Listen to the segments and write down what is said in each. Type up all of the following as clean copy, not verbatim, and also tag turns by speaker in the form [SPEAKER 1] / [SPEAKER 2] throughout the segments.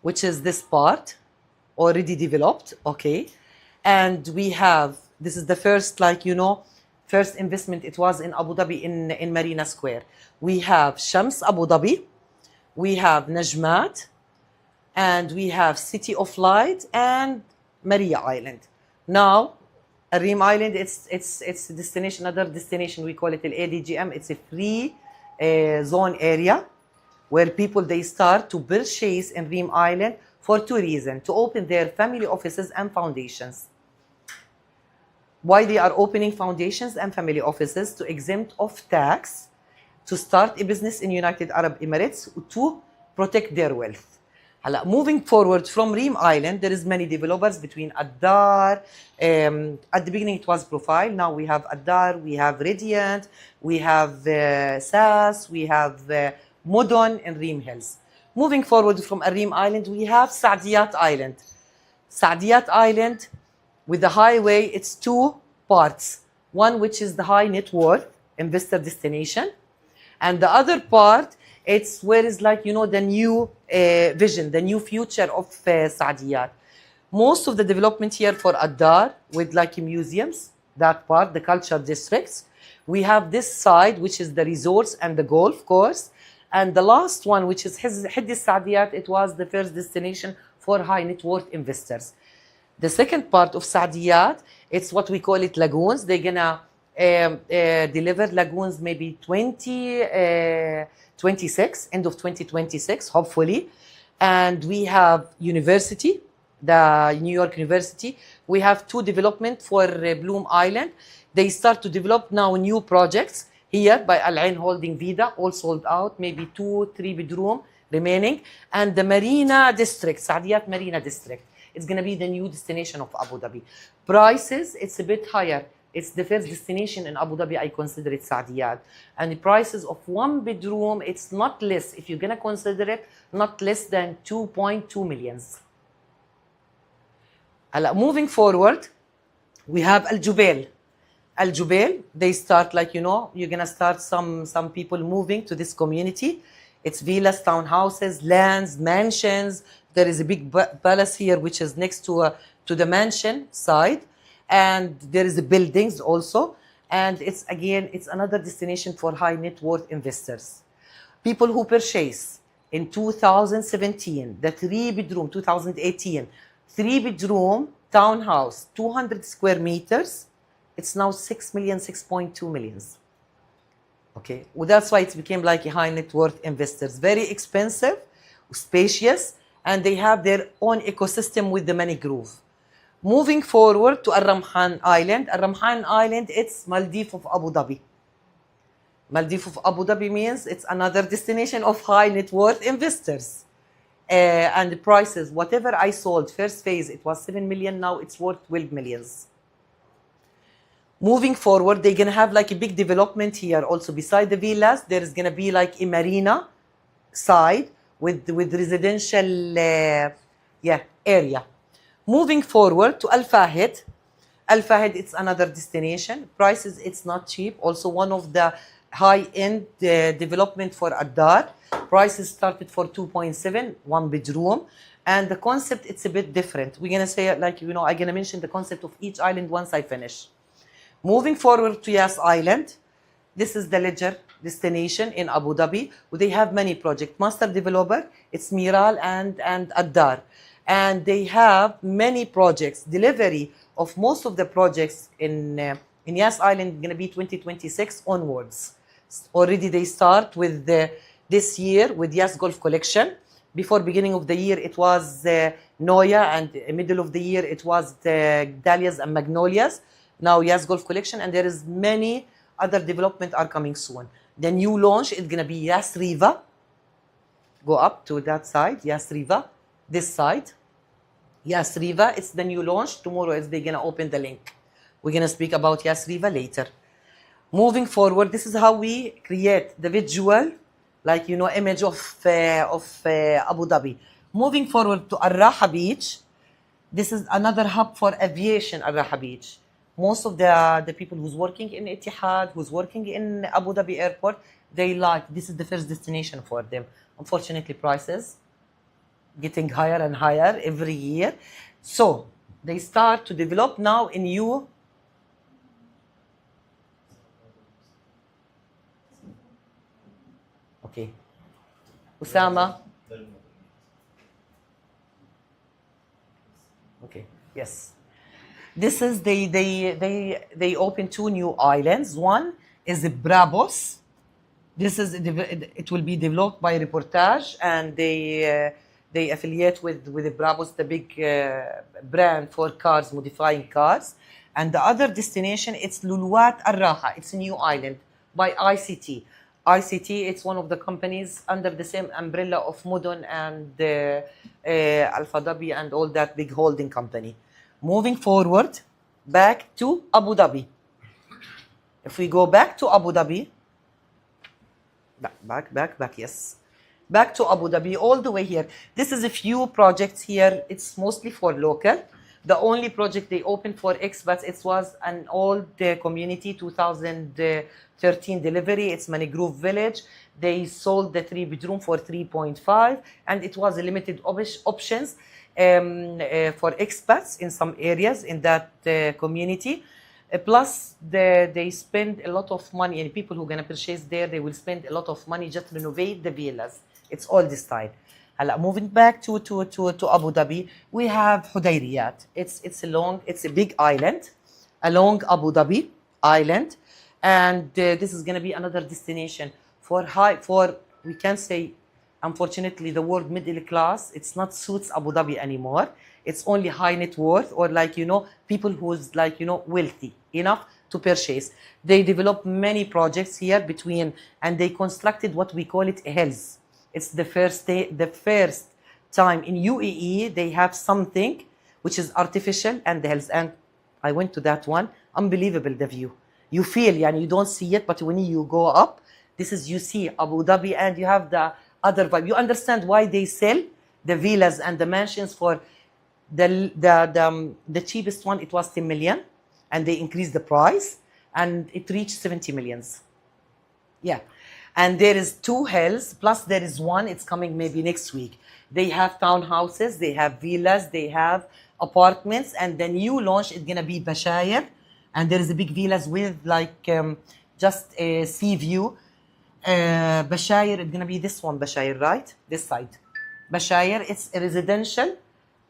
[SPEAKER 1] which is this part, already developed, okay? And we have, this is the first, like, you know, first investment, it was in Abu Dhabi in Marina Square. We have Shams Abu Dhabi, we have Najmat, and we have City of Light and Maria Island. Now, Reem Island, it's a destination, another destination, we call it an ADGM. It's a free zone area where people, they start to purchase in Reem Island for two reasons: to open their family offices and foundations. Why they are opening foundations and family offices? To exempt of tax, to start a business in United Arab Emirates, to protect their wealth. Moving forward from Reem Island, there is many developers between Addar. At the beginning, it was Profile. Now we have Addar, we have Radiant, we have SAS, we have Modon and Reem Hills. Moving forward from Reem Island, we have Saadiyat Island. Saadiyat Island, with the highway, it's two parts. One, which is the high net worth investor destination, and the other part, it's where is, like, you know, the new vision, the new future of Saadiyat. Most of the development here for Addar, with like museums, that part, the culture districts. We have this side, which is the resorts and the golf course. And the last one, which is Hejleh Saadiyat, it was the first destination for high net worth investors. The second part of Saadiyat, it's what we call it lagoons. They're gonna deliver lagoons maybe 2026, end of 2026, hopefully. And we have university, the New York University. We have two development for Bloom Island. They start to develop now new projects here by Al Ain Holding Vida, all sold out, maybe 2-3 bedroom remaining. And the Marina District, Saadiyat Marina District, it's gonna be the new destination of Abu Dhabi. Prices, it's a bit higher. It's the first destination in Abu Dhabi, I consider it Saadiyat. And the prices of one bedroom, it's not less, if you're gonna consider it, not less than 2.2 millions. Moving forward, we have Al Jubail. Al Jubail, they start, like, you know, you're gonna start some people moving to this community. It's villas, townhouses, lands, mansions. There is a big palace here, which is next to the mansion side. And there is buildings also. And it's, again, it's another destination for high net worth investors. People who purchase in 2017, the 3-bedroom, 2018, 3-bedroom townhouse, 200 square meters, it's now 6 million, 6.2 millions. Okay, well, that's why it became like a high net worth investors. Very expensive, spacious, and they have their own ecosystem with the Money Groove. Moving forward to Al Ramhan Island. Al Ramhan Island, it's Maldives of Abu Dhabi. Maldives of Abu Dhabi means it's another destination of high net worth investors. And the prices, whatever I sold, first phase, it was 7 million, now it's worth 12 millions. Moving forward, they're gonna have like a big development here. Also, beside the villas, there is gonna be like a marina side with residential area. Moving forward to Al Fahd. Al Fahd, it's another destination. Prices, it's not cheap. Also, one of the high-end development for Addar. Prices started for 2.7, 1 bedroom. And the concept, it's a bit different. We're gonna say, like, you know, I'm gonna mention the concept of each island once I finish. Moving forward to Yas Island. This is the Ledger destination in Abu Dhabi. They have many projects. Master developer, it's Miral and Addar. And they have many projects. Delivery of most of the projects in Yas Island going to be 2026 onwards. Already they start with this year with Yas Golf Collection. Before beginning of the year, it was Noya, and middle of the year, it was Dahlias and Magnolias. Now Yas Golf Collection, and there is many other development are coming soon. The new launch is going to be Yas Riva. Go up to that side, Yas Riva. This side, Yas Riva, it's the new launch. Tomorrow is they're gonna open the link. We're gonna speak about Yas Riva later. Moving forward, this is how we create the visual, like, you know, image of Abu Dhabi. Moving forward to Al Raha Beach. This is another hub for aviation, Al Raha Beach. Most of the people who's working in Etihad, who's working in Abu Dhabi airport, they like, this is the first destination for them. Unfortunately, prices, getting higher and higher every year. So they start to develop now in new. Okay. Usama. Okay. Yes. This is they open two new islands. One is Brabos. This is it will be developed by Reportage, and they affiliate with the Brabos, the big brand for cars, modifying cars. And the other destination, it's Luluat Al Raha. It's a new island by ICT. ICT, it's one of the companies under the same umbrella of Mudun and Al Fadabi and all that big holding company. Moving forward, back to Abu Dhabi. If we go back to Abu Dhabi, back, yes. Back to Abu Dhabi, all the way here. This is a few projects here. It's mostly for local. The only project they opened for expats, it was an old community, 2013 delivery. It's Mangrove Village. They sold the 3-bedroom for 3.5, and it was a limited options for expats in some areas in that community. Plus, they spend a lot of money, and people who are going to purchase there, they will spend a lot of money just to renovate the villas. It's all this style. Moving back to Abu Dhabi, we have Hudayriyat. It's a big island along Abu Dhabi island, and this is going to be another destination for we can say, unfortunately, the word middle class, it's not suits Abu Dhabi anymore. It's only high net worth, or people who's wealthy enough to purchase. They develop many projects here and they constructed what we call it hills. It's the first time in UAE they have something which is artificial and the hills. And I went to that one. Unbelievable, the view. You feel, you don't see it, but when you go up, you see Abu Dhabi, and you have the other vibe. You understand why they sell the villas and the mansions for the cheapest one. It was 10 million, and they increased the price, and it reached 70 millions. Yeah. And there is two hills, plus there is one, it's coming maybe next week. They have townhouses, they have villas, they have apartments, and the new launch is gonna be Bashair, and there is a big villas with just a sea view. Bashair is gonna be this one, Bashair, right? This side. Bashair, it's a residential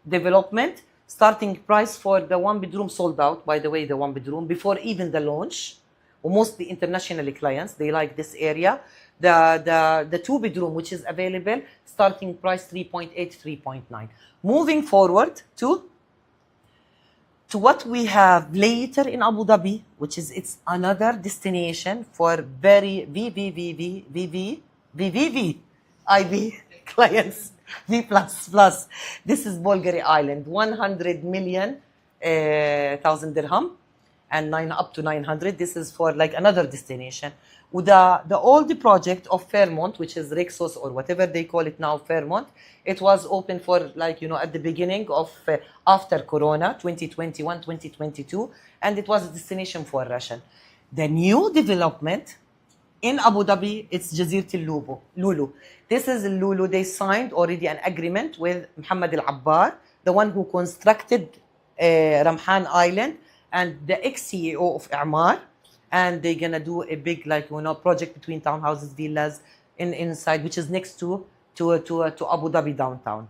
[SPEAKER 1] development. Starting price for the 1-bedroom sold out, by the way, the 1-bedroom, before even the launch. Mostly international clients, they like this area. The 2-bedroom, which is available, starting price 3.8, 3.9. Moving forward to what we have later in Abu Dhabi, which is it's another destination for very IB clients. V++. This is Bulgari Island, 100 million thousand dirham. And up to 900. This is for another destination. The old project of Fairmont, which is Rexos or whatever they call it now, Fairmont, it was open for at the beginning of after Corona, 2021, 2022, and it was a destination for Russian. The new development in Abu Dhabi, it's Jazirat Lulu. This is Lulu. They signed already an agreement with Mohammed Al Abbar, the one who constructed Ramhan Island, and the ex-CEO of A'mar, and they're gonna do a big project between townhouses, villas inside, which is next to Abu Dhabi downtown.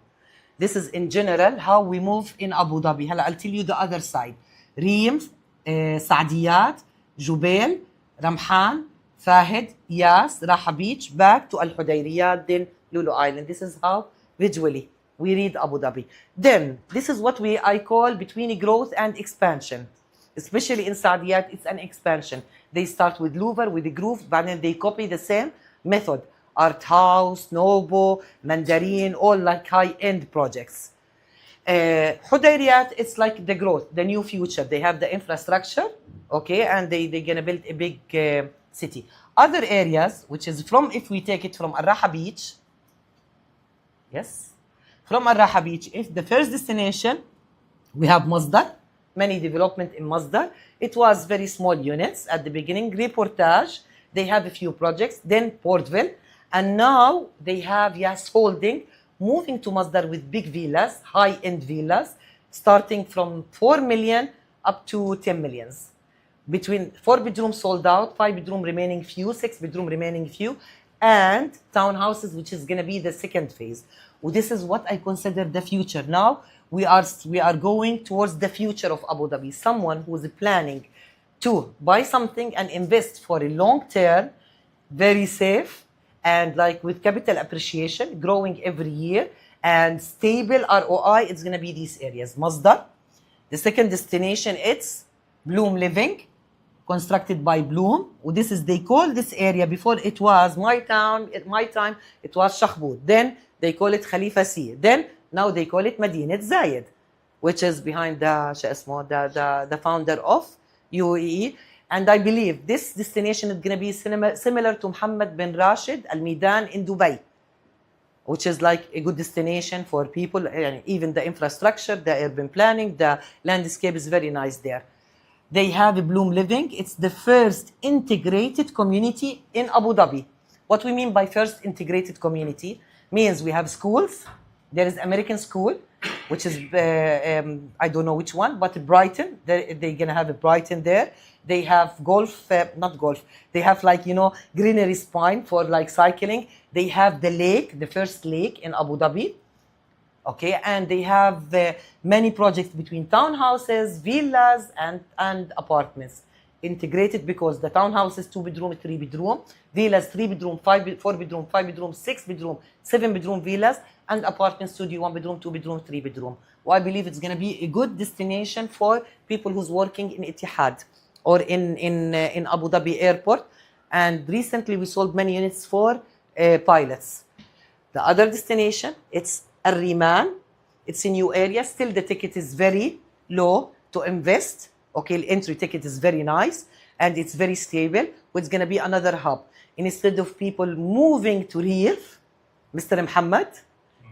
[SPEAKER 1] This is in general how we move in Abu Dhabi. I'll tell you the other side. Reem, Saadiyat, Jubail, Ramhan, Fahid, Yas, Raha Beach, back to Al Hudayriyat, then Lulu Island. This is how visually we read Abu Dhabi. Then this is what I call between growth and expansion. Especially in Saadiyat, it's an expansion. They start with louver, with the groove, but then they copy the same method. Art House, Nobo, Mandarin, all high-end projects. Hudayriyat, it's like the growth, the new future. They have the infrastructure, okay, and they're gonna build a big city. Other areas, which is if we take it from Al Raha Beach, yes, from Al Raha Beach, if the first destination, we have Masdar. Many development in Masdar. It was very small units at the beginning. Reportage, they have a few projects. Then Portville, and now they have Yas Holding moving to Masdar with big villas, high-end villas, starting from 4 million up to 10 millions. Between 4 bedroom sold out, 5 bedroom remaining few, 6 bedroom remaining few, and townhouses, which is going to be the second phase. Well, this is what I consider the future. Now we are going towards the future of Abu Dhabi. Someone who is planning to buy something and invest for a long term, very safe, and like with capital appreciation, growing every year, and stable ROI, it's going to be these areas. Masdar. The second destination, it's Bloom Living, constructed by Bloom. This is, they call this area, before it was my time, it was Shakhbout. Then they call it Khalifa C. Then now they call it Madinat Zayed, which is behind the founder of UAE. And I believe this destination is going to be similar to Mohammed bin Rashid Al Midan in Dubai, which is like a good destination for people, and even the infrastructure, the urban planning, the landscape is very nice there. They have a Bloom Living. It's the first integrated community in Abu Dhabi. What we mean by first integrated community means we have schools. There is American school, which is, I don't know which one, but Brighton. They're going to have a Brighton there. They have golf, not golf. They have like, greenery spine for like cycling. They have the lake, the first lake in Abu Dhabi. Okay, and they have many projects between townhouses, villas, and apartments. Integrated, because the townhouses 2 bedroom, 3 bedroom, villas 3 bedroom, 4 bedroom, 5 bedroom, 6 bedroom, 7 bedroom villas, and apartments studio 1 bedroom, 2 bedroom, 3 bedroom. Well, I believe it's going to be a good destination for people who's working in Etihad or in Abu Dhabi airport. And recently we sold many units for pilots. The other destination, it's Al Riman. It's a new area. Still the ticket is very low to invest. Okay, the entry ticket is very nice and it's very stable. It's going to be another hub. Instead of people moving to Riyadh, Mr. Muhammad,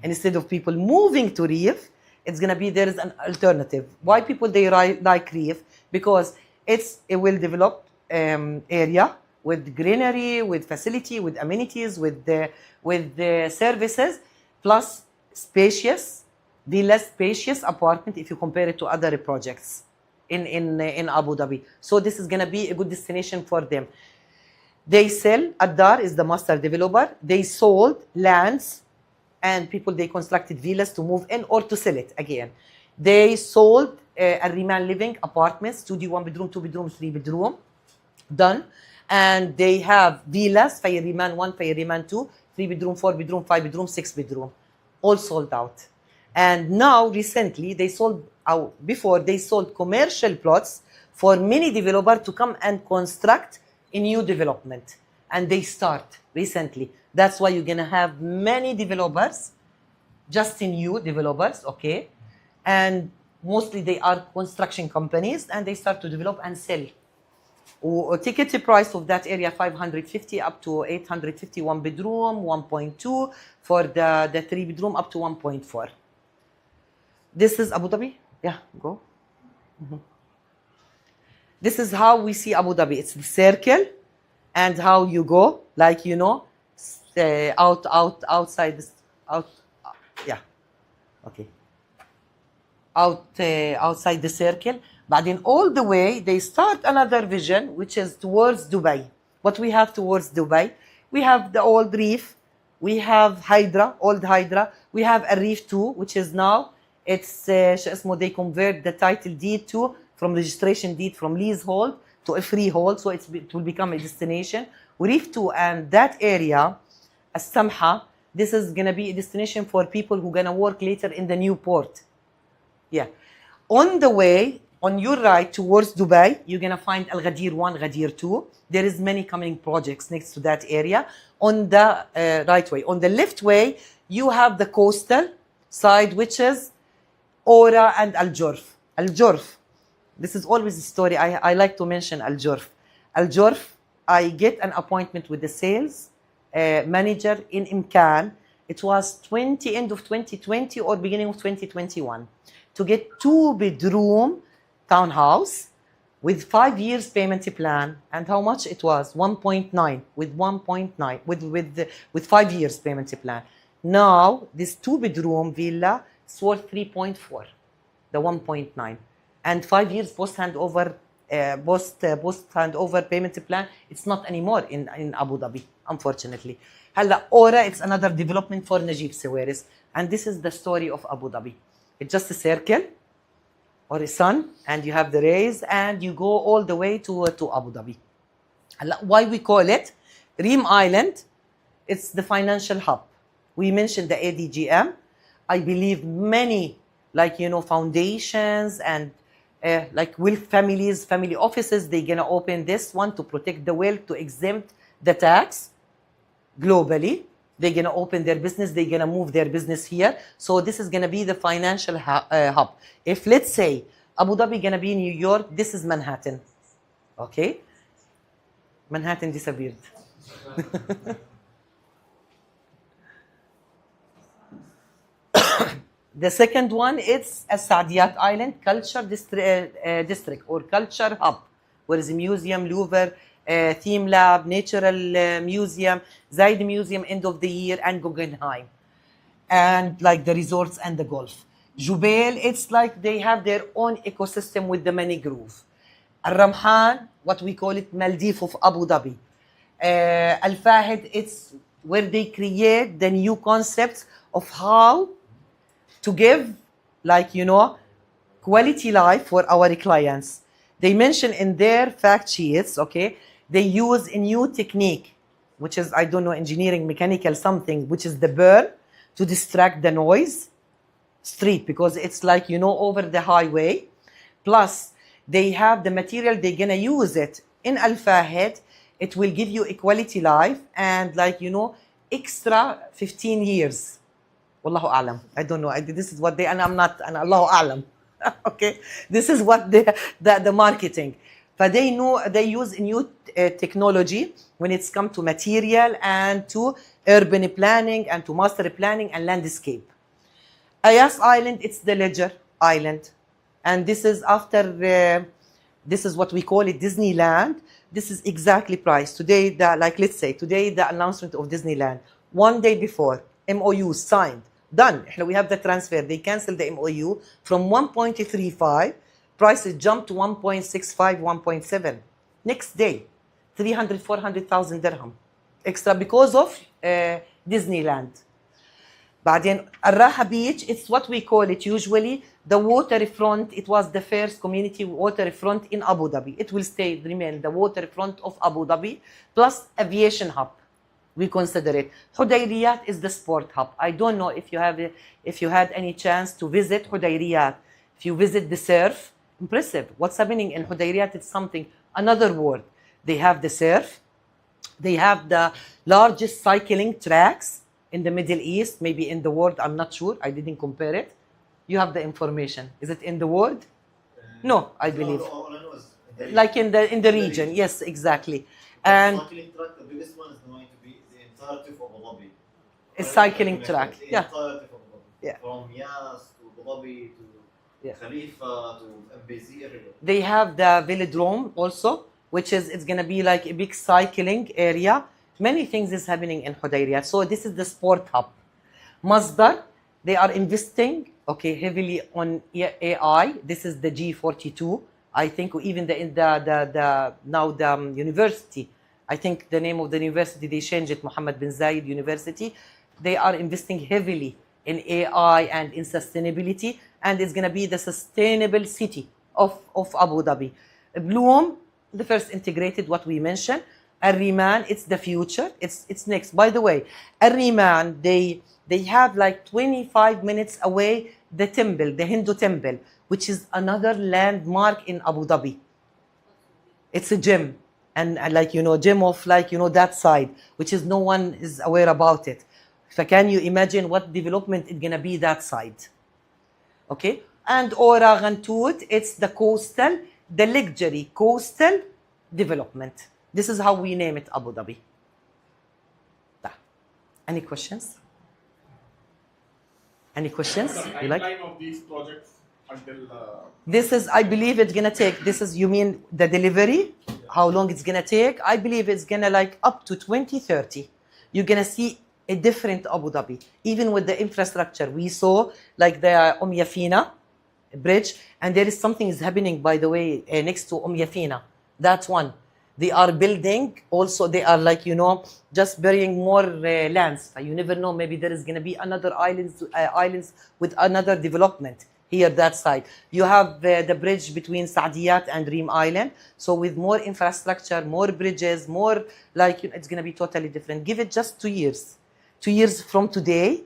[SPEAKER 1] instead of people moving to Riyadh, it's going to be, there is an alternative. Why people they like Riyadh? Because it's a well-developed area with greenery, with facility, with amenities, with the services, plus spacious, the less spacious apartment if you compare it to other projects in Abu Dhabi. So this is going to be a good destination for them. They sell, Addar is the master developer. They sold lands and people, they constructed villas to move in or to sell it again. They sold Al Riman Living apartments, studio 1 bedroom, 2 bedroom, 3 bedroom, done. And they have villas, Fayr Riman 1, Fayr Riman 2, 3 bedroom, 4 bedroom, 5 bedroom, 6 bedroom, all sold out. And now recently they sold, before they sold commercial plots for many developers to come and construct a new development. And they start recently. That's why you're gonna have many developers, just new developers, okay? And mostly they are construction companies and they start to develop and sell. Ticket price of that area 550 up to 850, 1 bedroom, 1.2 for the 3 bedroom up to 1.4. This is Abu Dhabi. Yeah, go. This is how we see Abu Dhabi. It's the circle and how you go, like, outside this, yeah, okay. Outside the circle. But then all the way, they start another vision, which is towards Dubai. What we have towards Dubai, we have the old reef, we have Hydra, old Hydra, we have a reef too, which is now, it's, they convert the title deed to, from registration deed, from leasehold to a freehold, so it will become a destination. Reef 2 and that area, As-Samha, this is going to be a destination for people who are going to work later in the new port. Yeah. On the way, on your right towards Dubai, you're going to find Al Ghadir 1, Ghadir 2. There is many coming projects next to that area. On the right way. On the left way, you have the coastal side, which is Ora and Al Jorf. Al Jorf. This is always a story. I like to mention Al Jorf. Al Jorf, I get an appointment with the sales manager in Imkan. It was end of 2020 or beginning of 2021 to get 2-bedroom townhouse with 5 years payment plan. And how much it was? 1.9 with 1.9 with 5 years payment plan. Now, this 2-bedroom villa is worth 3.4, the 1.9. And 5 years post handover payment plan, it's not anymore in Abu Dhabi, unfortunately. Halla, Aura, it's another development for Najib Sawiris. And this is the story of Abu Dhabi. It's just a circle or a sun, and you have the rays, and you go all the way to Abu Dhabi. Why we call it Reem Island? It's the financial hub. We mentioned the ADGM. I believe many, foundations and wealth families, family offices, they're gonna open this one to protect the wealth, to exempt the tax globally. They're gonna open their business, they're gonna move their business here. So this is gonna be the financial hub. If let's say Abu Dhabi gonna be New York, this is Manhattan. Okay? Manhattan disappeared. The second one, it's a Saadiyat Island Culture District or Culture Hub, where is a museum, Louvre, Theme Lab, Natural Museum, Zaid Museum, end of the year, and Guggenheim. And like the resorts and the golf. Jubail, it's like they have their own ecosystem with the Mani Grove. Al-Ramhan, what we call it, Maldives of Abu Dhabi. Al-Fahd, it's where they create the new concepts of how to give, quality life for our clients. They mention in their fact sheets, okay, they use a new technique, which is, I don't know, engineering, mechanical something, which is the burn to distract the noise street, because it's over the highway. Plus, they have the material, they're gonna use it in Al-Fahd. It will give you a quality life and extra 15 years. Wallahu a'lam. I don't know. This is what they, and I'm not, and Allahu a'lam. Okay, this is what the marketing. But they know they use new technology when it's come to material and to urban planning and to master planning and landscape. Ayas Island, it's the Ledger Island, and this is after this is what we call it Disneyland. This is exactly priced today. Let's say today the announcement of Disneyland. 1 day before, MOU signed. Done. We have the transfer. They canceled the MOU from 1.35. Prices jumped to 1.65, 1.7. Next day, 300, 400,000 dirham extra because of Disneyland. بعدين Al-Raha Beach, it's what we call it usually the waterfront. It was the first community waterfront in Abu Dhabi. It will remain the waterfront of Abu Dhabi plus aviation hub. We consider it. Hudayriyat is the sport hub. I don't know if you had any chance to visit Hudayriyat. If you visit the surf, impressive. What's happening in Hudayriyat is something, another world. They have the surf. They have the largest cycling tracks in the Middle East, maybe in the world. I'm not sure. I didn't compare it. You have the information. Is it in the world? No, I believe. Like in the region. Yes, exactly. And
[SPEAKER 2] cycling track, the biggest one is going to be the entirety of Abu Dhabi.
[SPEAKER 1] A cycling track, yeah.
[SPEAKER 2] Entirety of Abu Dhabi.
[SPEAKER 1] Yeah.
[SPEAKER 2] From Yas to Abu Dhabi to Khalifa to MBZ area.
[SPEAKER 1] They have the velodrome also, which is, it's gonna be like a big cycling area. Many things is happening in Hudayriyat. So this is the sport hub. Masdar, they are investing, heavily on AI. This is the G42. I think even now the university, I think the name of the university, they changed it, Mohammed bin Zayed University. They are investing heavily in AI and in sustainability, and it's going to be the sustainable city of Abu Dhabi. Bloom, the first integrated, what we mentioned. Al-Riman, it's the future. It's next. By the way, Al-Riman, they have 25 minutes away the temple, the Hindu temple, which is another landmark in Abu Dhabi. It's a gem, and gem of that side, which is no one is aware about it. So can you imagine what development is gonna be that side? Okay, and Ora Ghantout, it's the coastal, the luxury coastal development. This is how we name it, Abu Dhabi. Any questions? Any questions?
[SPEAKER 3] The
[SPEAKER 1] You like?
[SPEAKER 3] timeline of these projects until
[SPEAKER 1] This is, I believe it's gonna take, this is, you mean the delivery? How long it's gonna take? I believe it's gonna up to 2030. You're gonna see a different Abu Dhabi. Even with the infrastructure, we saw like the Yafina bridge, and there is something is happening, by the way, next to Yafina. That's one. They are building also, they are like, just burying more lands. You never know, maybe there is going to be another islands with another development here, that side. You have the bridge between Saadiyat and Reem Island. So with more infrastructure, more bridges, more like, it's going to be totally different. Give it just 2 years. 2 years from today,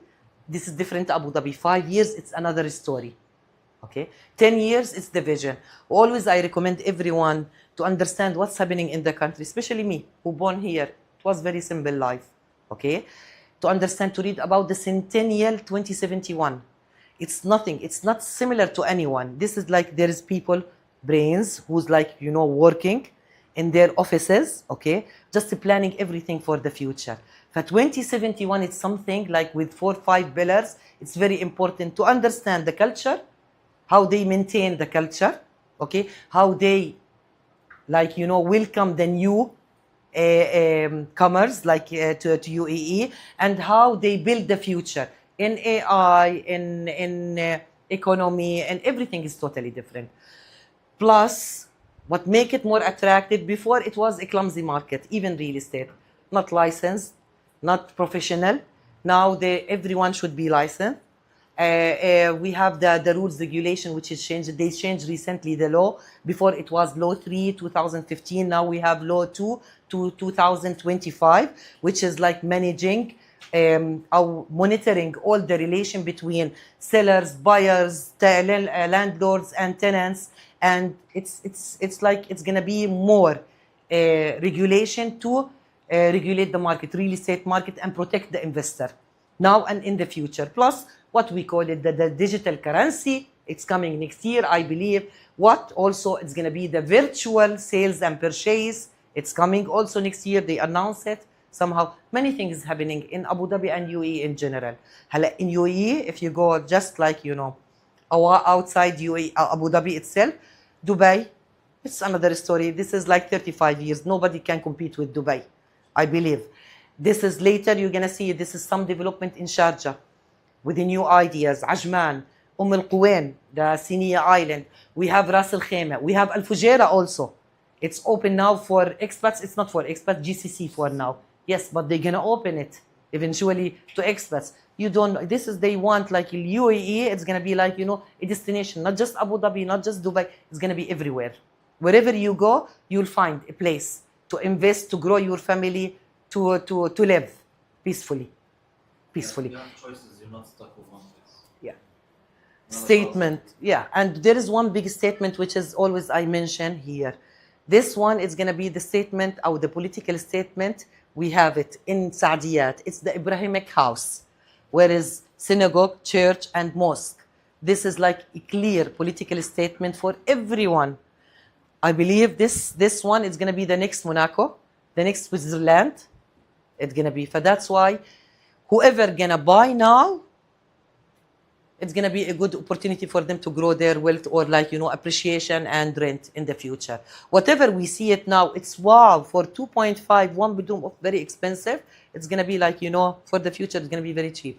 [SPEAKER 1] this is different Abu Dhabi. 5 years, it's another story. Okay, 10 years, it's the vision. Always I recommend everyone to understand what's happening in the country, especially me, who born here. It was very simple life, okay? To understand, to read about the Centennial 2071. It's nothing, it's not similar to anyone. This is like, there is people, brains, who's like, working in their offices, okay? Just planning everything for the future. For 2071, it's something like with 4 or 5 pillars. It's very important to understand the culture, how they maintain the culture, okay? How they, like, welcome the new comers, like to UAE, and how they build the future in AI, in economy, and everything is totally different. Plus, what make it more attractive, before it was a clumsy market, even real estate, not licensed, not professional. Now everyone should be licensed. We have the rules regulation which is changed. They changed recently the law. Before it was law 3 2015. Now we have law 2 2025, which is like managing or monitoring all the relation between sellers, buyers, landlords, and tenants. And it's like it's gonna be more regulation to regulate the market, real estate market, and protect the investor now and in the future. Plus, what we call it, the digital currency, it's coming next year, I believe. What also, it's going to be the virtual sales and purchase. It's coming also next year. They announce it somehow. Many things happening in Abu Dhabi and UAE in general. In UAE, if you go just like, outside UAE, Abu Dhabi itself, Dubai, it's another story. This is like 35 years. Nobody can compete with Dubai, I believe. This is later, you're going to see, this is some development in Sharjah with the new ideas. Ajman, Al Quwain, the Siniya Island. We have Ras Al Khaimah. We have Al Fujairah also. It's open now for expats. It's not for expats, GCC for now. Yes, but they're going to open it eventually to expats. You don't, this is, they want like UAE, it's going to be like, a destination, not just Abu Dhabi, not just Dubai. It's going to be everywhere. Wherever you go, you'll find a place to invest, to grow your family, to live peacefully.
[SPEAKER 2] You have choices, you're not stuck with one place.
[SPEAKER 1] Yeah. Statement. Yeah. And there is one big statement which is always I mention here. This one is going to be the statement, or the political statement. We have it in Saadiyat. It's the Ibrahimic house, where is synagogue, church, and mosque. This is like a clear political statement for everyone. I believe this one is going to be the next Monaco, the next Switzerland. It's going to be. So that's why whoever gonna buy now, it's gonna be a good opportunity for them to grow their wealth, or like, appreciation and rent in the future. Whatever we see it now, it's wow, for 2.5, 1 bedroom of very expensive. It's gonna be like, for the future, it's gonna be very cheap.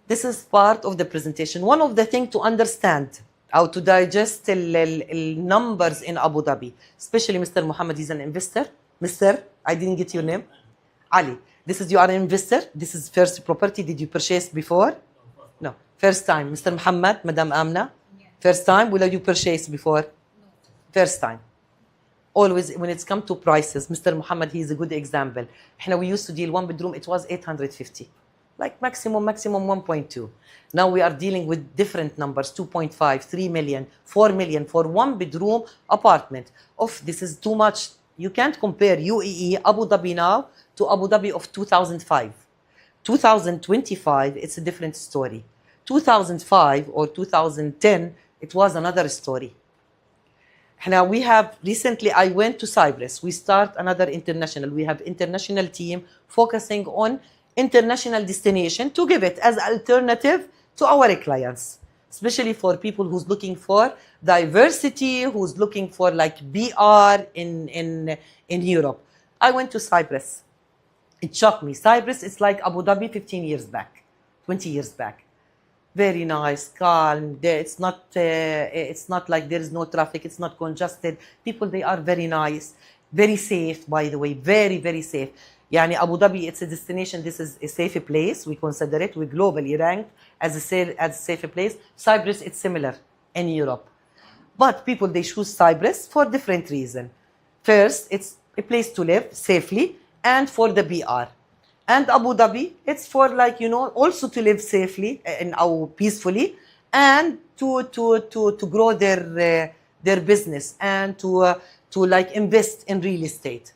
[SPEAKER 1] This is part of the presentation. One of the things to understand, how to digest the numbers in Abu Dhabi, especially Mr. Muhammad, he's an investor. Mr. I didn't get your name. Ali. This is, you are an investor. This is first property. Did you purchase before? No. First time. Mr. Muhammad, Madam Amna. Yeah. First time. Will you purchase before? No. First time. Always when it's come to prices, Mr. Muhammad, he is a good example. We used to deal 1 bedroom. It was 850. Like maximum 1.2. Now we are dealing with different numbers, 2.5, 3 million, 4 million for 1 bedroom apartment. This is too much. You can't compare UAE, Abu Dhabi now to Abu Dhabi of 2005. 2025, it's a different story. 2005 or 2010, it was another story. Now we have, recently I went to Cyprus. We start another international. We have international team focusing on international destination to give it as alternative to our clients, especially for people who's looking for diversity, who's looking for like BR in Europe. I went to Cyprus. It shocked me. Cyprus, it's like Abu Dhabi 15 years back, 20 years back. Very nice, calm. It's not like there is no traffic. It's not congested. People, they are very nice, very safe. By the way, very very safe. Yani Abu Dhabi, it's a destination. This is a safe place. We consider it. We globally ranked as a safe place. Cyprus, it's similar in Europe, but people, they choose Cyprus for different reason. First, it's a place to live safely, and for the BR. And Abu Dhabi, it's for like, also to live safely and peacefully, and to grow their business, and to like invest in real estate.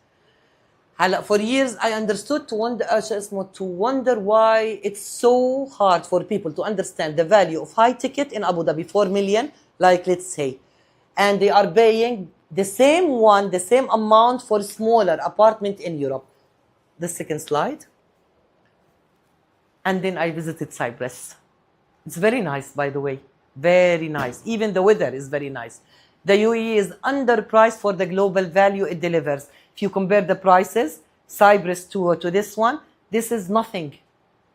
[SPEAKER 1] For years I understood to wonder why it's so hard for people to understand the value of high ticket in Abu Dhabi, 4 million, like let's say, and they are paying the same amount for smaller apartment in Europe. The second slide. And then I visited Cyprus. It's very nice, by the way. Very nice. Even the weather is very nice. The UAE is underpriced for the global value it delivers. If you compare the prices, Cyprus to this one, this is nothing.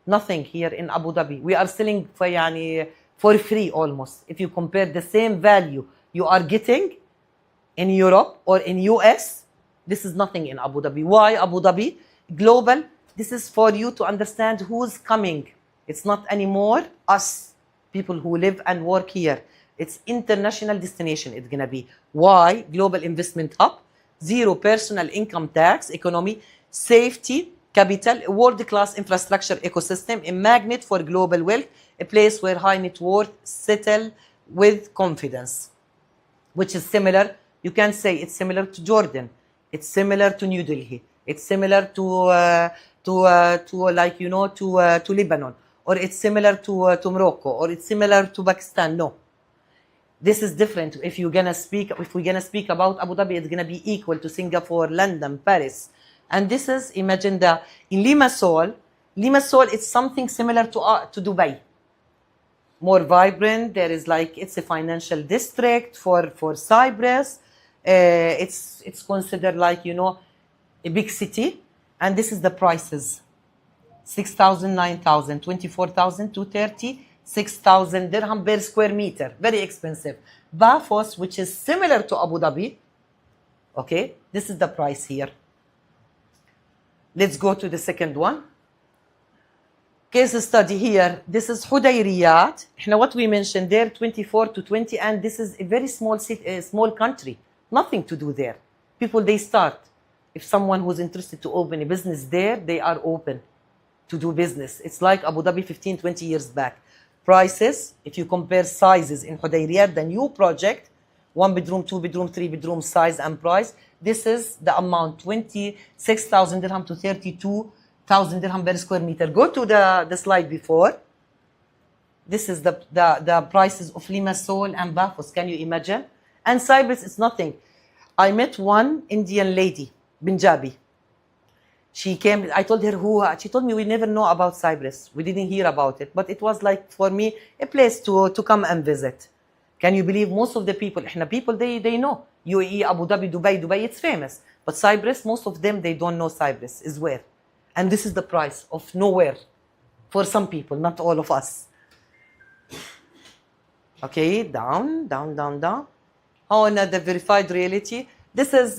[SPEAKER 1] Nothing here in Abu Dhabi. We are selling for free almost. If you compare the same value you are getting in Europe or in US, this is nothing in Abu Dhabi. Why Abu Dhabi? Global. This is for you to understand who's coming. It's not anymore us, people who live and work here. It's international destination it's gonna be. Why? Global investment hub, zero personal income tax, economy, safety, capital, world-class infrastructure ecosystem, a magnet for global wealth, a place where high net worth settle with confidence. Which is similar, you can say it's similar to Jordan. It's similar to New Delhi. It's similar to Lebanon, or it's similar to Morocco, or it's similar to Pakistan. No, this is different. If we're gonna speak about Abu Dhabi, it's gonna be equal to Singapore, London, Paris, and this is, imagine in Limassol, it's something similar to Dubai. More vibrant. There is it's a financial district for Cyprus. It's considered a big city. And this is the prices: 6,000, 9,000, 24,000, 230, 6,000 dirham per square meter. Very expensive. Bafos, which is similar to Abu Dhabi. Okay, this is the price here. Let's go to the second one. Case study here. This is Hudayriyat. What we mentioned there, 24 to 20, and this is a very small city, a small country. Nothing to do there. People, they start. If someone who's interested to open a business there, they are open to do business. It's like Abu Dhabi 15, 20 years back. Prices, if you compare sizes in Hudayriyat, the new project, 1 bedroom, 2 bedroom, 3 bedroom size and price, this is the amount, 26,000 dirham to 32,000 dirham per square meter. Go to the slide before. This is the prices of Limassol and Bafos. Can you imagine? And Cyprus, it's nothing. I met one Indian lady, Punjabi. She came, I told her she told me, we never know about Cyprus. We didn't hear about it. But it was for me, a place to come and visit. Can you believe most of the people, they know. UAE, Abu Dhabi, Dubai, it's famous. But Cyprus, most of them, they don't know Cyprus is where. And this is the price of nowhere for some people, not all of us. Okay, down. On the verified reality, this is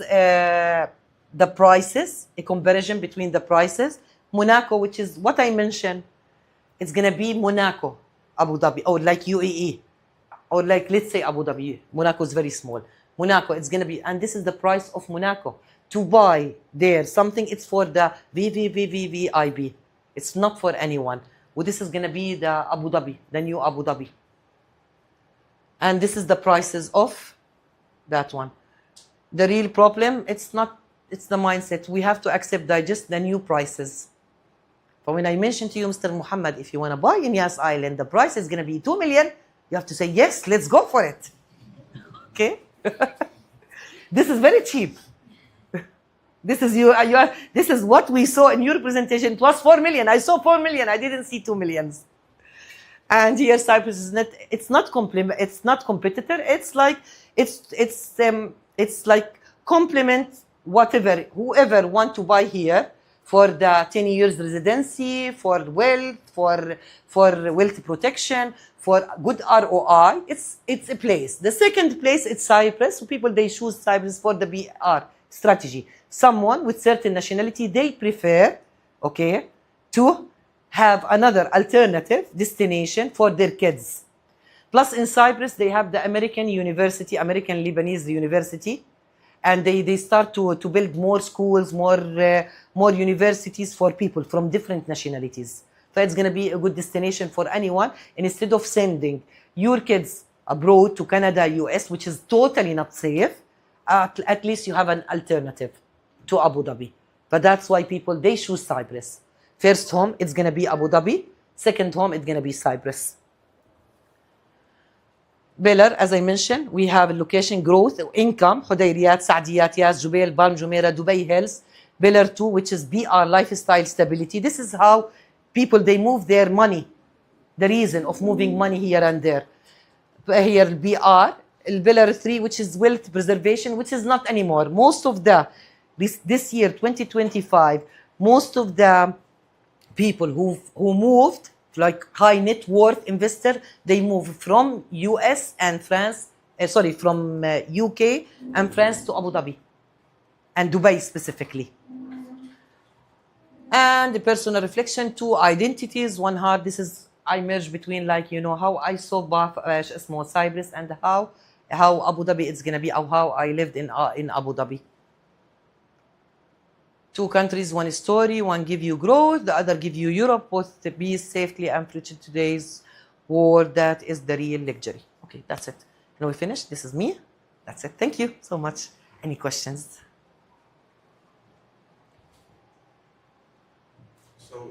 [SPEAKER 1] the prices, a comparison between the prices. Monaco, which is what I mentioned, it's going to be Monaco, Abu Dhabi, or like UAE, or let's say Abu Dhabi. Monaco is very small. Monaco, it's going to be, and this is the price of Monaco. To buy there something, it's for the VVIP. It's not for anyone. Well, this is going to be the Abu Dhabi, the new Abu Dhabi. And this is the prices of that one. The real problem, it's the mindset. We have to accept, digest the new prices. But when I mentioned to you, Mr. Muhammad, if you want to buy in Yas Island, the price is going to be 2 million. You have to say, yes, let's go for it. Okay? This is very cheap. This is what we saw in your presentation. It was 4 million. I saw 4 million. I didn't see 2 millions. And here Cyprus is not. It's not competitor. It's like complement whoever want to buy here for the 10 years residency, for wealth, for wealth protection, for good ROI. It's a place. The second place, it's Cyprus. So people, they choose Cyprus for the BR strategy. Someone with certain nationality, they prefer, okay, to have another alternative destination for their kids. Plus in Cyprus, they have the American University, American Lebanese University, and they start to build more schools, more universities for people from different nationalities. So it's going to be a good destination for anyone. And instead of sending your kids abroad to Canada, US, which is totally not safe, at least you have an alternative to Abu Dhabi. But that's why people, they choose Cyprus. First home, it's going to be Abu Dhabi. Second home, it's going to be Cyprus. Pillar, as I mentioned, we have location growth, income, Hudayriyat, Saadiyat, Yas, Jubail, Balm Jumeirah, Dubai Hills. Pillar 2, which is BR, lifestyle stability. This is how people, they move their money. The reason of moving money here and there. Here, BR. Pillar 3, which is wealth preservation, which is not anymore. Most of this year, 2025, most of the people who moved, like high net worth investor, they move from US and France, from UK and France to Abu Dhabi and Dubai specifically. And the personal reflection, 2 identities, 1 heart. This is, I merge between, like, you know, how I saw Cyprus and how Abu Dhabi is going to be, or how I lived in Abu Dhabi. 2 countries, 1 story, 1 give you growth, the other give you Europe, both to be safely and future today's world. That is the real luxury. Okay, that's it. Now we finished. This is me. That's it. Thank you so much. Any questions?
[SPEAKER 3] So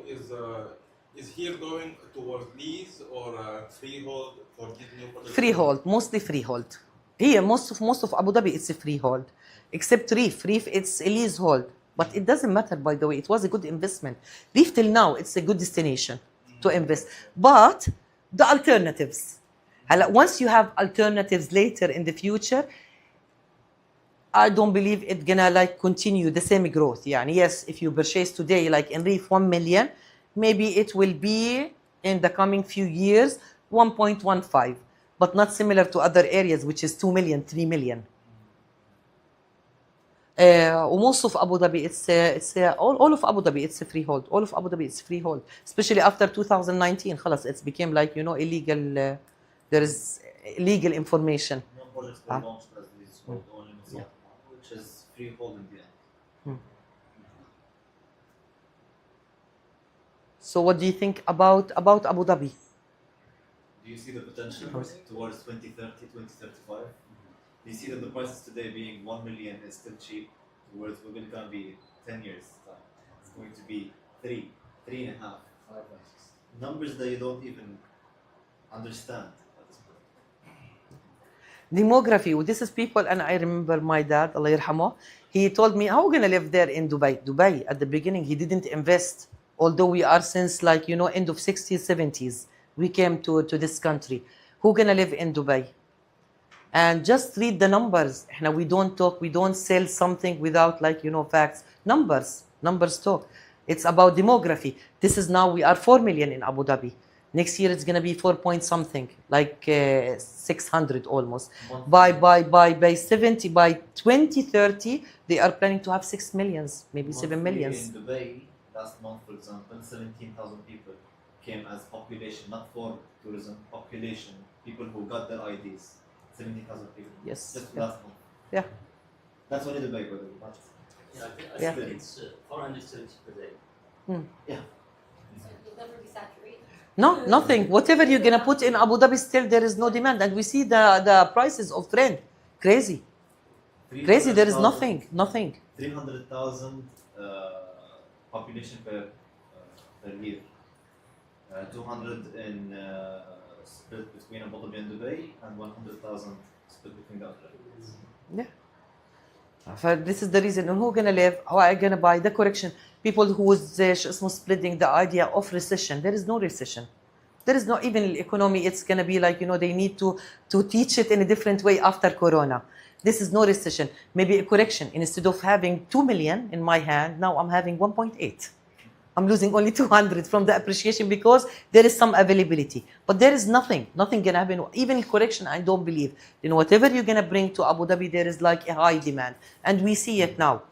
[SPEAKER 3] is here going towards lease or freehold for this new project?
[SPEAKER 1] Freehold, mostly freehold. Here, most of Abu Dhabi, it's a freehold, except Reef. Reef, it's a leasehold. But it doesn't matter, by the way. It was a good investment. Reef till now, it's a good destination to invest. But the alternatives. Once you have alternatives later in the future, I don't believe it's gonna like continue the same growth. Yeah, and yes, if you purchase today, like in Reef 1 million, maybe it will be in the coming few years 1.15, but not similar to other areas, which is 2 million, 3 million. Most of Abu Dhabi, all of Abu Dhabi, it's a freehold. All of Abu Dhabi, it's freehold. Especially after 2019, خلاص, it's became like, you know, illegal. There is illegal information.
[SPEAKER 2] No projects were launched as these only Muscat, which is freehold in the end.
[SPEAKER 1] So what do you think about Abu Dhabi?
[SPEAKER 2] Do you see the potential towards 2030, 2035? Do you see that the prices today being 1 million is still cheap, towards we're going to be 10 years time? It's going to be 3, 3.5, 5 numbers that you don't even understand at this point.
[SPEAKER 1] Demography. This is people, and I remember my dad, Allah yarhamah, he told me, how are we going to live there in Dubai? Dubai, at the beginning, he didn't invest. Although we are since, like, you know, end of 60s, 70s, we came to this country. Who going to live in Dubai? And just read the numbers. Now, we don't talk, we don't sell something without, like, you know, facts. Numbers talk. It's about demography. This is now, we are 4 million in Abu Dhabi. Next year, it's going to be 4 point something, like 600 almost. By 2030, they are planning to have 6 millions, maybe 7 millions.
[SPEAKER 2] In Dubai, last month, for example, 17,000 people came as population, not for tourism, population, people who got their IDs. 70,000 people.
[SPEAKER 1] Yes.
[SPEAKER 2] Just last month.
[SPEAKER 1] Yeah.
[SPEAKER 2] That's only Dubai, by the way.
[SPEAKER 4] I think it's 470 per day.
[SPEAKER 2] Yeah.
[SPEAKER 5] So you'll never be saturated.
[SPEAKER 1] No, nothing. Whatever you're going to put in Abu Dhabi, still there is no demand. And we see the prices of rent. Crazy. There is nothing.
[SPEAKER 2] 300,000 population per year. 200 in split between Abu Dhabi and Dubai, and 100,000 split between the other areas.
[SPEAKER 1] Yeah. This is the reason. And who's going to live? How are you going to buy? The correction. People who is splitting the idea of recession. There is no recession. There is no even economy. It's going to be like, you know, they need to teach it in a different way after Corona. This is no recession. Maybe a correction. Instead of having 2 million in my hand, now I'm having 1.8. I'm losing only 200 from the appreciation because there is some availability. But there is nothing gonna happen. Even correction, I don't believe. Whatever you're gonna bring to Abu Dhabi, there is like a high demand. And we see it now.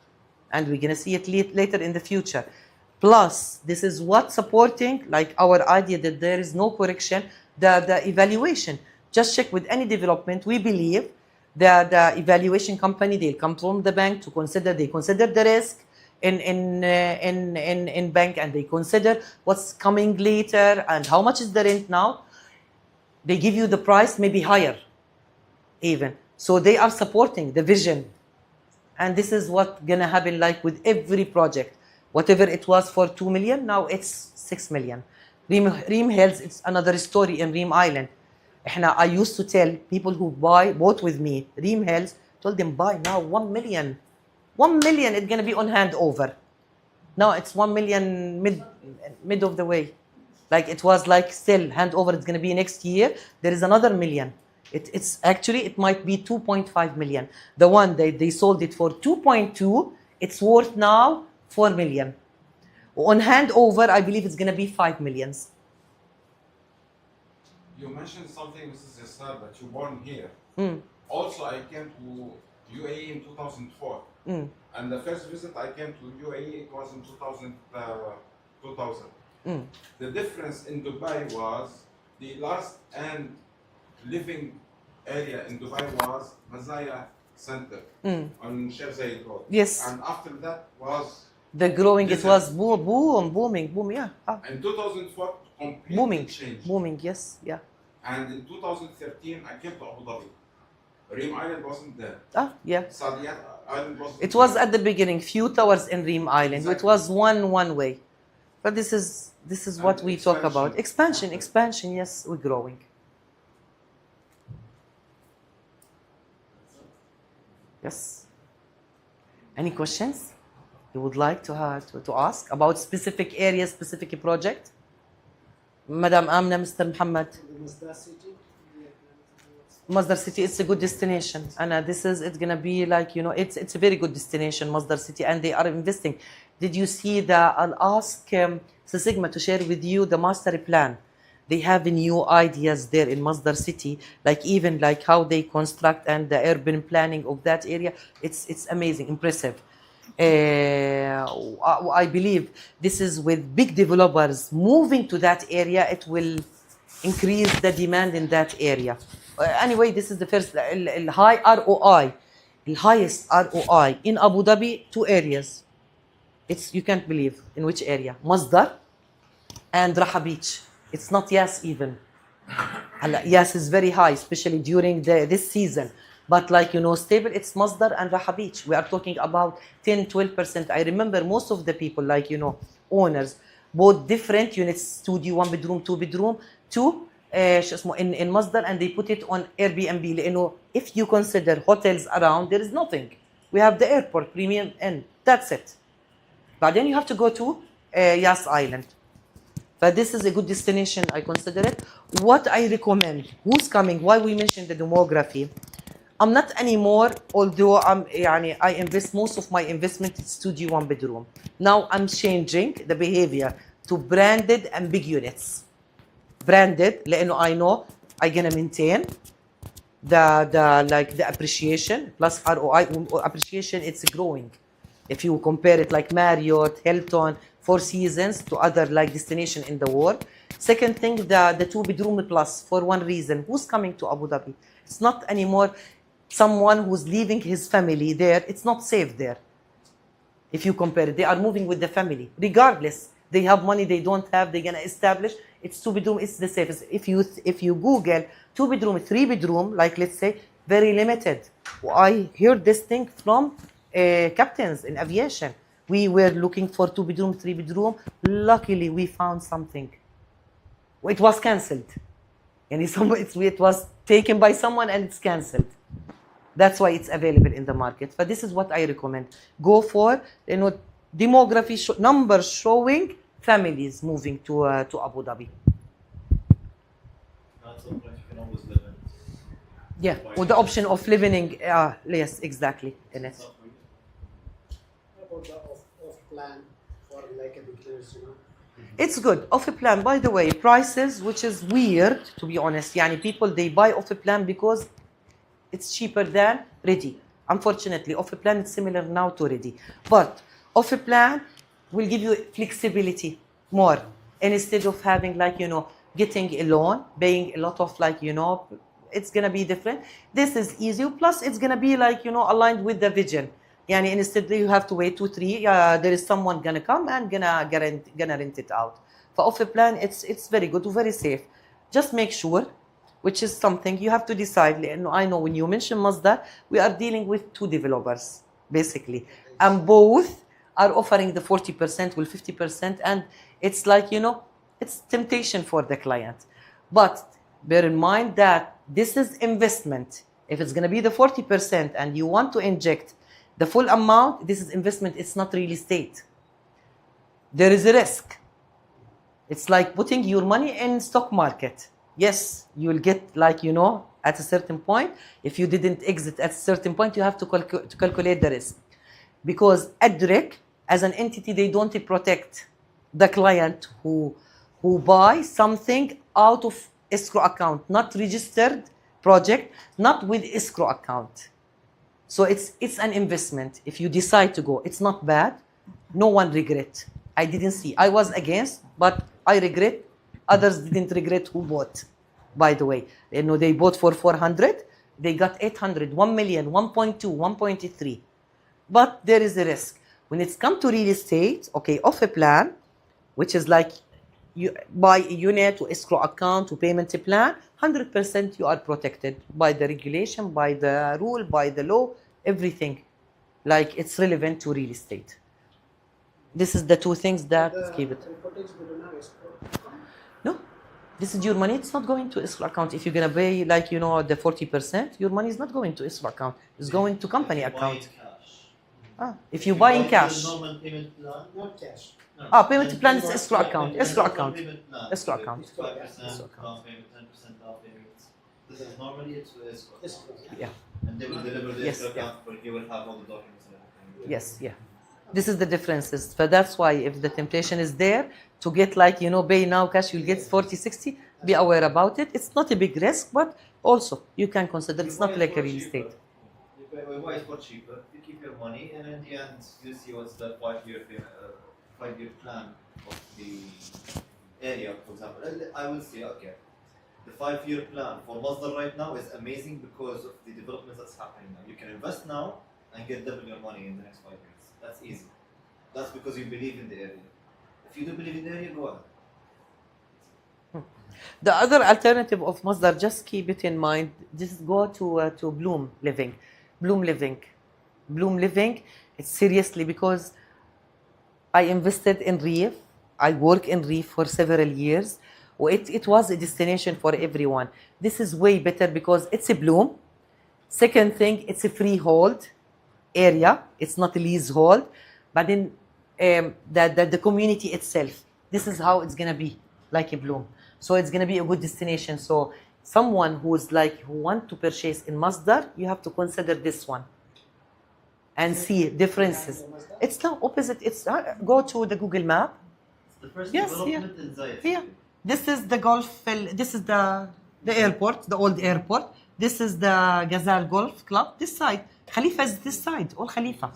[SPEAKER 1] And we're gonna see it later in the future. Plus, this is what supporting like our idea that there is no correction, the evaluation. Just check with any development. We believe that the evaluation company, they'll come from the bank to consider the risk in bank, and they consider what's coming later and how much is the rent now. They give you the price maybe higher even. So they are supporting the vision. And this is what's gonna happen like with every project. Whatever it was for 2 million, now it's 6 million. Reem Hills, it's another story in Reem Island. I used to tell people who bought with me Reem Hills, told them buy now 1 million. 1 million, it's gonna be on handover. Now it's 1 million mid of the way. Like it was like still handover, it's gonna be next year. There is another million. It's actually, it might be 2.5 million. The one they sold it for 2.2, it's worth now 4 million. On handover, I believe it's gonna be 5 millions.
[SPEAKER 3] You mentioned something, Mrs. Yasar, that you born here.
[SPEAKER 1] Mm.
[SPEAKER 3] Also, I came to UAE in 2004.
[SPEAKER 1] Mm.
[SPEAKER 3] And the first visit I came to UAE, it was in 2000.
[SPEAKER 1] Mm.
[SPEAKER 3] The difference in Dubai was the last and living area in Dubai was Mazaya Center on Sheikh Zayed Road.
[SPEAKER 1] Yes.
[SPEAKER 3] And after that was
[SPEAKER 1] The growing, it
[SPEAKER 3] desert.
[SPEAKER 1] was booming, yeah.
[SPEAKER 3] In 2004, completely
[SPEAKER 1] Booming,
[SPEAKER 3] changed.
[SPEAKER 1] booming, yes, yeah.
[SPEAKER 3] And in 2013, I came to Abu Dhabi. Reem Island wasn't there.
[SPEAKER 1] Yeah.
[SPEAKER 3] Saudi Island wasn't
[SPEAKER 1] It was
[SPEAKER 3] there.
[SPEAKER 1] at the beginning, few towers in Reem Island. It
[SPEAKER 3] Exactly.
[SPEAKER 1] was one way. But this is what
[SPEAKER 3] And
[SPEAKER 1] we talk about.
[SPEAKER 3] expansion.
[SPEAKER 1] Expansion, yes, we're growing. Yes. Any questions you would like to ask about specific areas, specific project? Madam Amna, Mr. Muhammad. Masdar City, it's a good destination, and it's gonna be like, it's a very good destination, Masdar City, and they are investing. Did you see I'll ask Sigma to share with you the master plan. They have new ideas there in Masdar City, like even like how they construct and the urban planning of that area. It's amazing, impressive. I believe this is with big developers moving to that area, it will increase the demand in that area. Anyway, this is the first high ROI, the highest ROI in Abu Dhabi, 2 areas. You can't believe in which area. Masdar and Raha Beach. It's not Yas even. Yas is very high, especially during this season. But stable, it's Masdar and Raha Beach. We are talking about 10-12%. I remember most of the people, owners, bought different units, studio, 1 bedroom, 2 bedroom, in Masdar, and they put it on Airbnb. If you consider hotels around, there is nothing. We have the airport, premium, and that's it. But then you have to go to Yas Island. But this is a good destination, I consider it. What I recommend, who's coming, why we mentioned the demography. I'm not anymore, although I invest most of my investment in studio, 1 bedroom. Now I'm changing the behavior to branded and big units. Branded, I know I'm gonna maintain the appreciation plus ROI. Appreciation, it's growing. If you compare it like Marriott, Hilton, Four Seasons to other destination in the world. Second thing, the 2 bedroom plus, for one reason. Who's coming to Abu Dhabi? It's not anymore someone who's leaving his family there. It's not safe there. If you compare it, they are moving with the family. Regardless, they have money, they don't have, they're gonna establish. It's 2 bedroom, it's the safest. If you Google 2 bedroom, 3 bedroom, let's say, very limited. I heard this thing from captains in aviation. We were looking for 2 bedroom, 3 bedroom. Luckily, we found something. It was cancelled. And it was taken by someone and it's cancelled. That's why it's available in the market. But this is what I recommend. Go for demography numbers showing families moving to Abu Dhabi.
[SPEAKER 2] That's a place you can always live in.
[SPEAKER 1] Yeah, with the option of living, yes, exactly, in it.
[SPEAKER 6] How about the off plan for like a beginners, you know?
[SPEAKER 1] It's good. Off a plan, by the way, prices, which is weird, to be honest. Yani people, they buy off a plan because it's cheaper than ready. Unfortunately, off a plan is similar now to ready. But off a plan will give you flexibility more. And instead of having like, getting a loan, paying a lot of like, it's going to be different. This is easy. Plus, it's going to be like, aligned with the vision. Yani instead you have to wait 2, 3, there is someone going to come and gonna rent it out. For off a plan, it's very good, very safe. Just make sure, which is something you have to decide. I know when you mention Mazda, we are dealing with 2 developers, basically. And both are offering the 40% with 50%. And it's like, it's temptation for the client. But bear in mind that this is investment. If it's going to be the 40% and you want to inject the full amount, this is investment. It's not real estate. There is a risk. It's like putting your money in stock market. Yes, you will get like, at a certain point. If you didn't exit at a certain point, you have to calculate the risk. Because ADRIC, as an entity, they don't protect the client who buys something out of escrow account, not registered project, not with escrow account. So it's an investment. If you decide to go, it's not bad. No one regret. I didn't see. I was against, but I regret. Others didn't regret who bought, by the way. They bought for 400. They got 800, 1 million, 1.2, 1.3. But there is a risk. When it's come to real estate, okay, off a plan, which is like you buy a unit to escrow account to payment plan, 100% you are protected by the regulation, by the rule, by the law, everything. Like it's relevant to real estate. This is the 2 things that keep it. No, this is your money. It's not going to escrow account. If you're gonna pay like the 40%, your money is not going to escrow account. It's going to company account. If you buy in cash.
[SPEAKER 4] Normal payment plan.
[SPEAKER 6] Not cash.
[SPEAKER 4] No.
[SPEAKER 1] Payment plan is escrow account. Escrow account. Escrow account.
[SPEAKER 2] 5% down payment, 10% down payment. This is normally it's escrow.
[SPEAKER 1] Yeah.
[SPEAKER 2] And they will deliver the
[SPEAKER 1] Yes,
[SPEAKER 2] escrow
[SPEAKER 1] yeah.
[SPEAKER 2] account, but you will have all the documents and everything.
[SPEAKER 1] Yes, yeah. This is the differences. But that's why if the temptation is there to get like, pay now cash, you'll get 40, 60, be aware about it. It's not a big risk, but also you can consider it's not like a real estate.
[SPEAKER 2] You buy it for cheaper, you keep your money, and in the end, you see what's the 5-year plan of the area, for example. I will say, okay, the 5-year plan for Masdar right now is amazing because of the developments that's happening now. You can invest now and get double your money in the next 5 years. That's easy. That's because you believe in the area. If you don't believe in the area, go ahead.
[SPEAKER 1] The other alternative of Masdar, just keep it in mind, just go to Bloom Living. Bloom Living, it's seriously because I invested in Reef. I work in Reef for several years. It was a destination for everyone. This is way better because it's a Bloom. Second thing, it's a freehold area. It's not a leasehold. But then the community itself, this is how it's going to be, like a Bloom. So it's going to be a good destination. So someone who want to purchase in Masdar, you have to consider this one and see differences. It's now opposite. It's go to the Google map.
[SPEAKER 2] The first
[SPEAKER 1] Yes,
[SPEAKER 2] development in Zayed.
[SPEAKER 1] Yeah. This is the golf. This is the airport, the old airport. This is the Ghazal Golf Club. This side. Khalifa is this side. All Khalifa.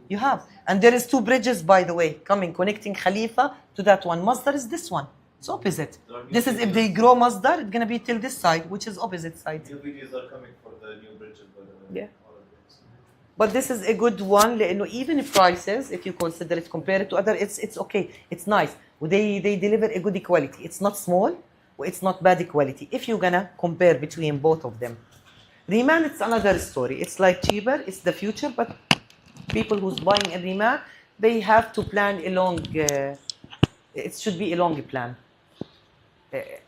[SPEAKER 1] You have. And there is 2 bridges, by the way, connecting Khalifa to that one. Masdar is this one. It's opposite. This is if they grow Masdar, it's gonna be till this side, which is opposite side.
[SPEAKER 2] New videos are coming for the new bridges, by the way.
[SPEAKER 1] Yeah. But this is a good one. Even if prices, if you consider it, compare it to other, it's okay. It's nice. They deliver a good quality. It's not small, it's not bad quality. If you're gonna compare between both of them, Riman, it's another story. It's like cheaper. It's the future, but people who's buying a Riman, they have to plan a long. It should be a long plan.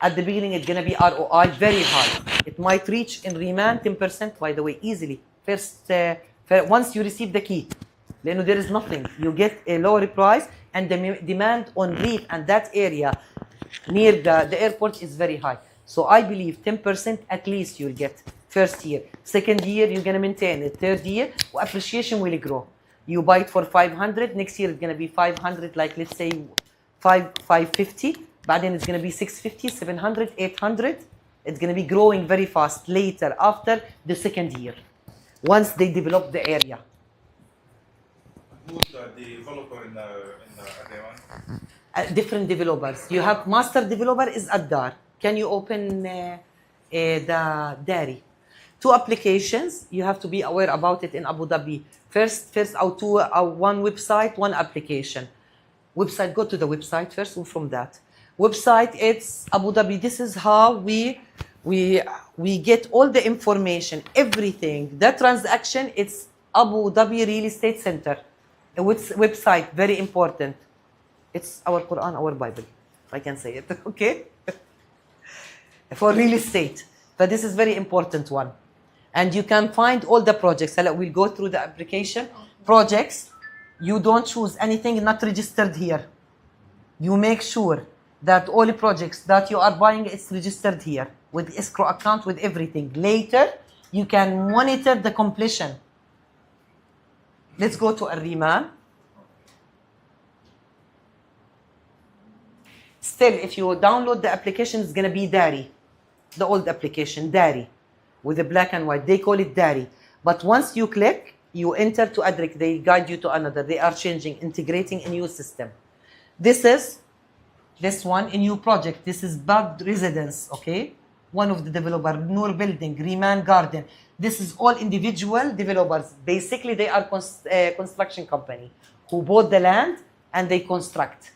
[SPEAKER 1] At the beginning, it's gonna be ROI very high. It might reach in Riman 10%, by the way, easily. First, once you receive the key, then there is nothing. You get a lower price, and the demand on Reef and that area near the airport is very high. So I believe 10% at least you'll get First year. Second year, you're going to maintain it. Third year, appreciation will grow. You buy it for 500. Next year, it's going to be 500, like let's say 550. But then it's going to be 650, 700, 800. It's going to be growing very fast later after the second year, once they develop the area.
[SPEAKER 3] Who's the developer in the day one?
[SPEAKER 1] Different developers. You have master developer is Addar. Can you open the Dari? 2 applications. You have to be aware about it in Abu Dhabi. First one website, 1 application. Website. Go to the website first. From that website, it's Abu Dhabi. This is how we get all the information, everything. The transaction. It's Abu Dhabi Real Estate Center. A website, very important. It's our Quran, our Bible, if I can say it, okay? For real estate. But this is very important one. And you can find all the projects. We'll go through the application. Projects, you don't choose anything not registered here. You make sure that all the projects that you are buying is registered here with escrow account, with everything. Later, you can monitor the completion. Let's go to Al-Riman. Still, if you download the application, it's going to be Dari. The old application, Dari. With the black and white. They call it Dari. But once you click, you enter to Adrik. They guide you to another. They are changing, integrating a new system. This is this one, a new project. This is Bad Residence, okay? One of the developer, Noor Building, Riman Garden. This is all individual developers. Basically, they are construction company who bought the land and they construct.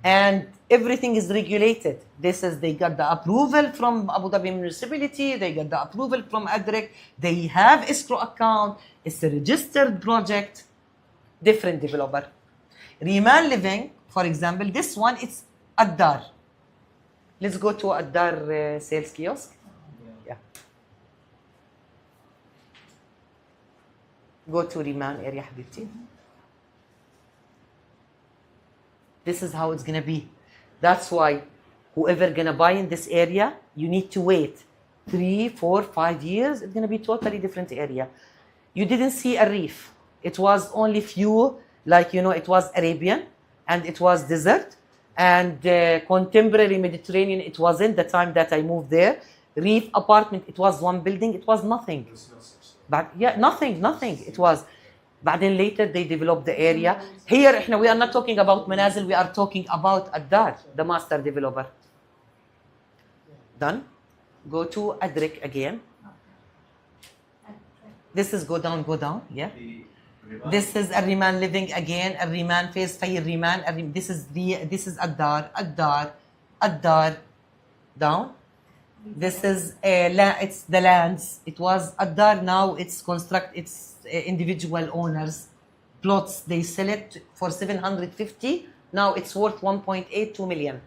[SPEAKER 1] And everything is regulated. They got the approval from Abu Dhabi municipality. They got the approval from Adrik. They have escrow account. It's a registered project. Different developer. Riman Living, for example, this one, it's Addar. Let's go to Addar sales kiosk. Yeah. Go to Riman area, Habibti. This is how it's going to be. That's why whoever going to buy in this area, you need to wait 3, 4, 5 years. It's going to be totally different area. You didn't see a reef. It was only few, like, it was Arabian and it was desert. And contemporary Mediterranean, it wasn't the time that I moved there. Reef apartment, it was one building. It was nothing. But yeah, nothing. It was. But then later they developed the area. Here, we are not talking about Manazil, we are talking about Addar, the master developer. Done. Go to Adrik again. This is go down, yeah. This is Al-Riman Living again, Al-Riman Phase Fayr Riman. This is Addar, down. This is it's the lands. It was Addar, now it's individual owners. Plots, they sell it for 750. Now it's worth 1.82 million.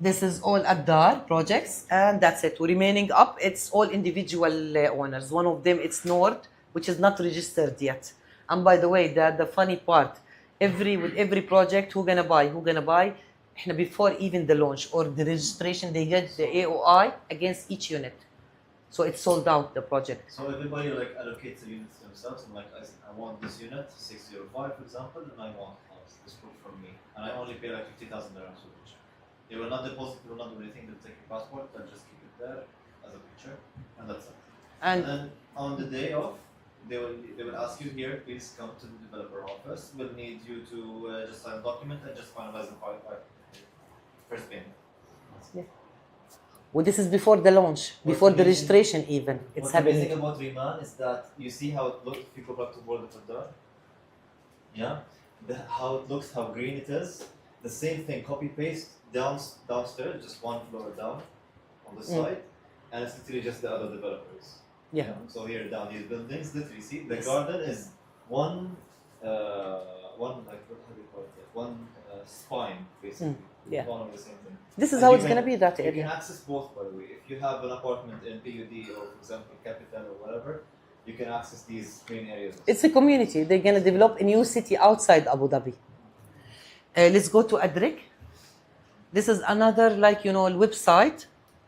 [SPEAKER 1] This is all Addar projects, and that's it. Remaining up, it's all individual owners. One of them, it's Nord, which is not registered yet. And by the way, the funny part, with every project, who gonna buy? Before even the launch or the registration, they get the AOI against each unit. So it's sold out, the project.
[SPEAKER 2] So everybody allocates the units themselves, and I want this unit, 605 for example, and I want this proof from me. And I only pay 50,000 dirhams for the picture. They will not deposit, they will not do anything, they'll take your passport, they'll just keep it there as a picture, and that's it. And then on the day of, they will ask you here, please come to the developer office. We'll need you to just sign a document and just finalize the first payment.
[SPEAKER 1] Yeah. Well, this is before the launch, before the registration even. It's happening.
[SPEAKER 2] What's amazing about Riman is that you see how it looks if you go back to World of Addar. Yeah? How it looks, how green it is. The same thing, copy paste downstairs, just one floor down on the side, and it's literally just the other developers.
[SPEAKER 1] Yeah.
[SPEAKER 2] So here down these buildings, literally see the garden is one spine basically.
[SPEAKER 1] Yeah.
[SPEAKER 2] One of the same thing.
[SPEAKER 1] This is
[SPEAKER 2] And
[SPEAKER 1] how
[SPEAKER 2] you
[SPEAKER 1] it's
[SPEAKER 2] can-
[SPEAKER 1] going to be, that
[SPEAKER 2] You
[SPEAKER 1] area.
[SPEAKER 2] can access both, by the way. If you have an apartment in PUD or, for example, Capital or whatever, you can access these green areas.
[SPEAKER 1] It's a community. They're going to develop a new city outside Abu Dhabi. Let's go to Adrik. This is another, website.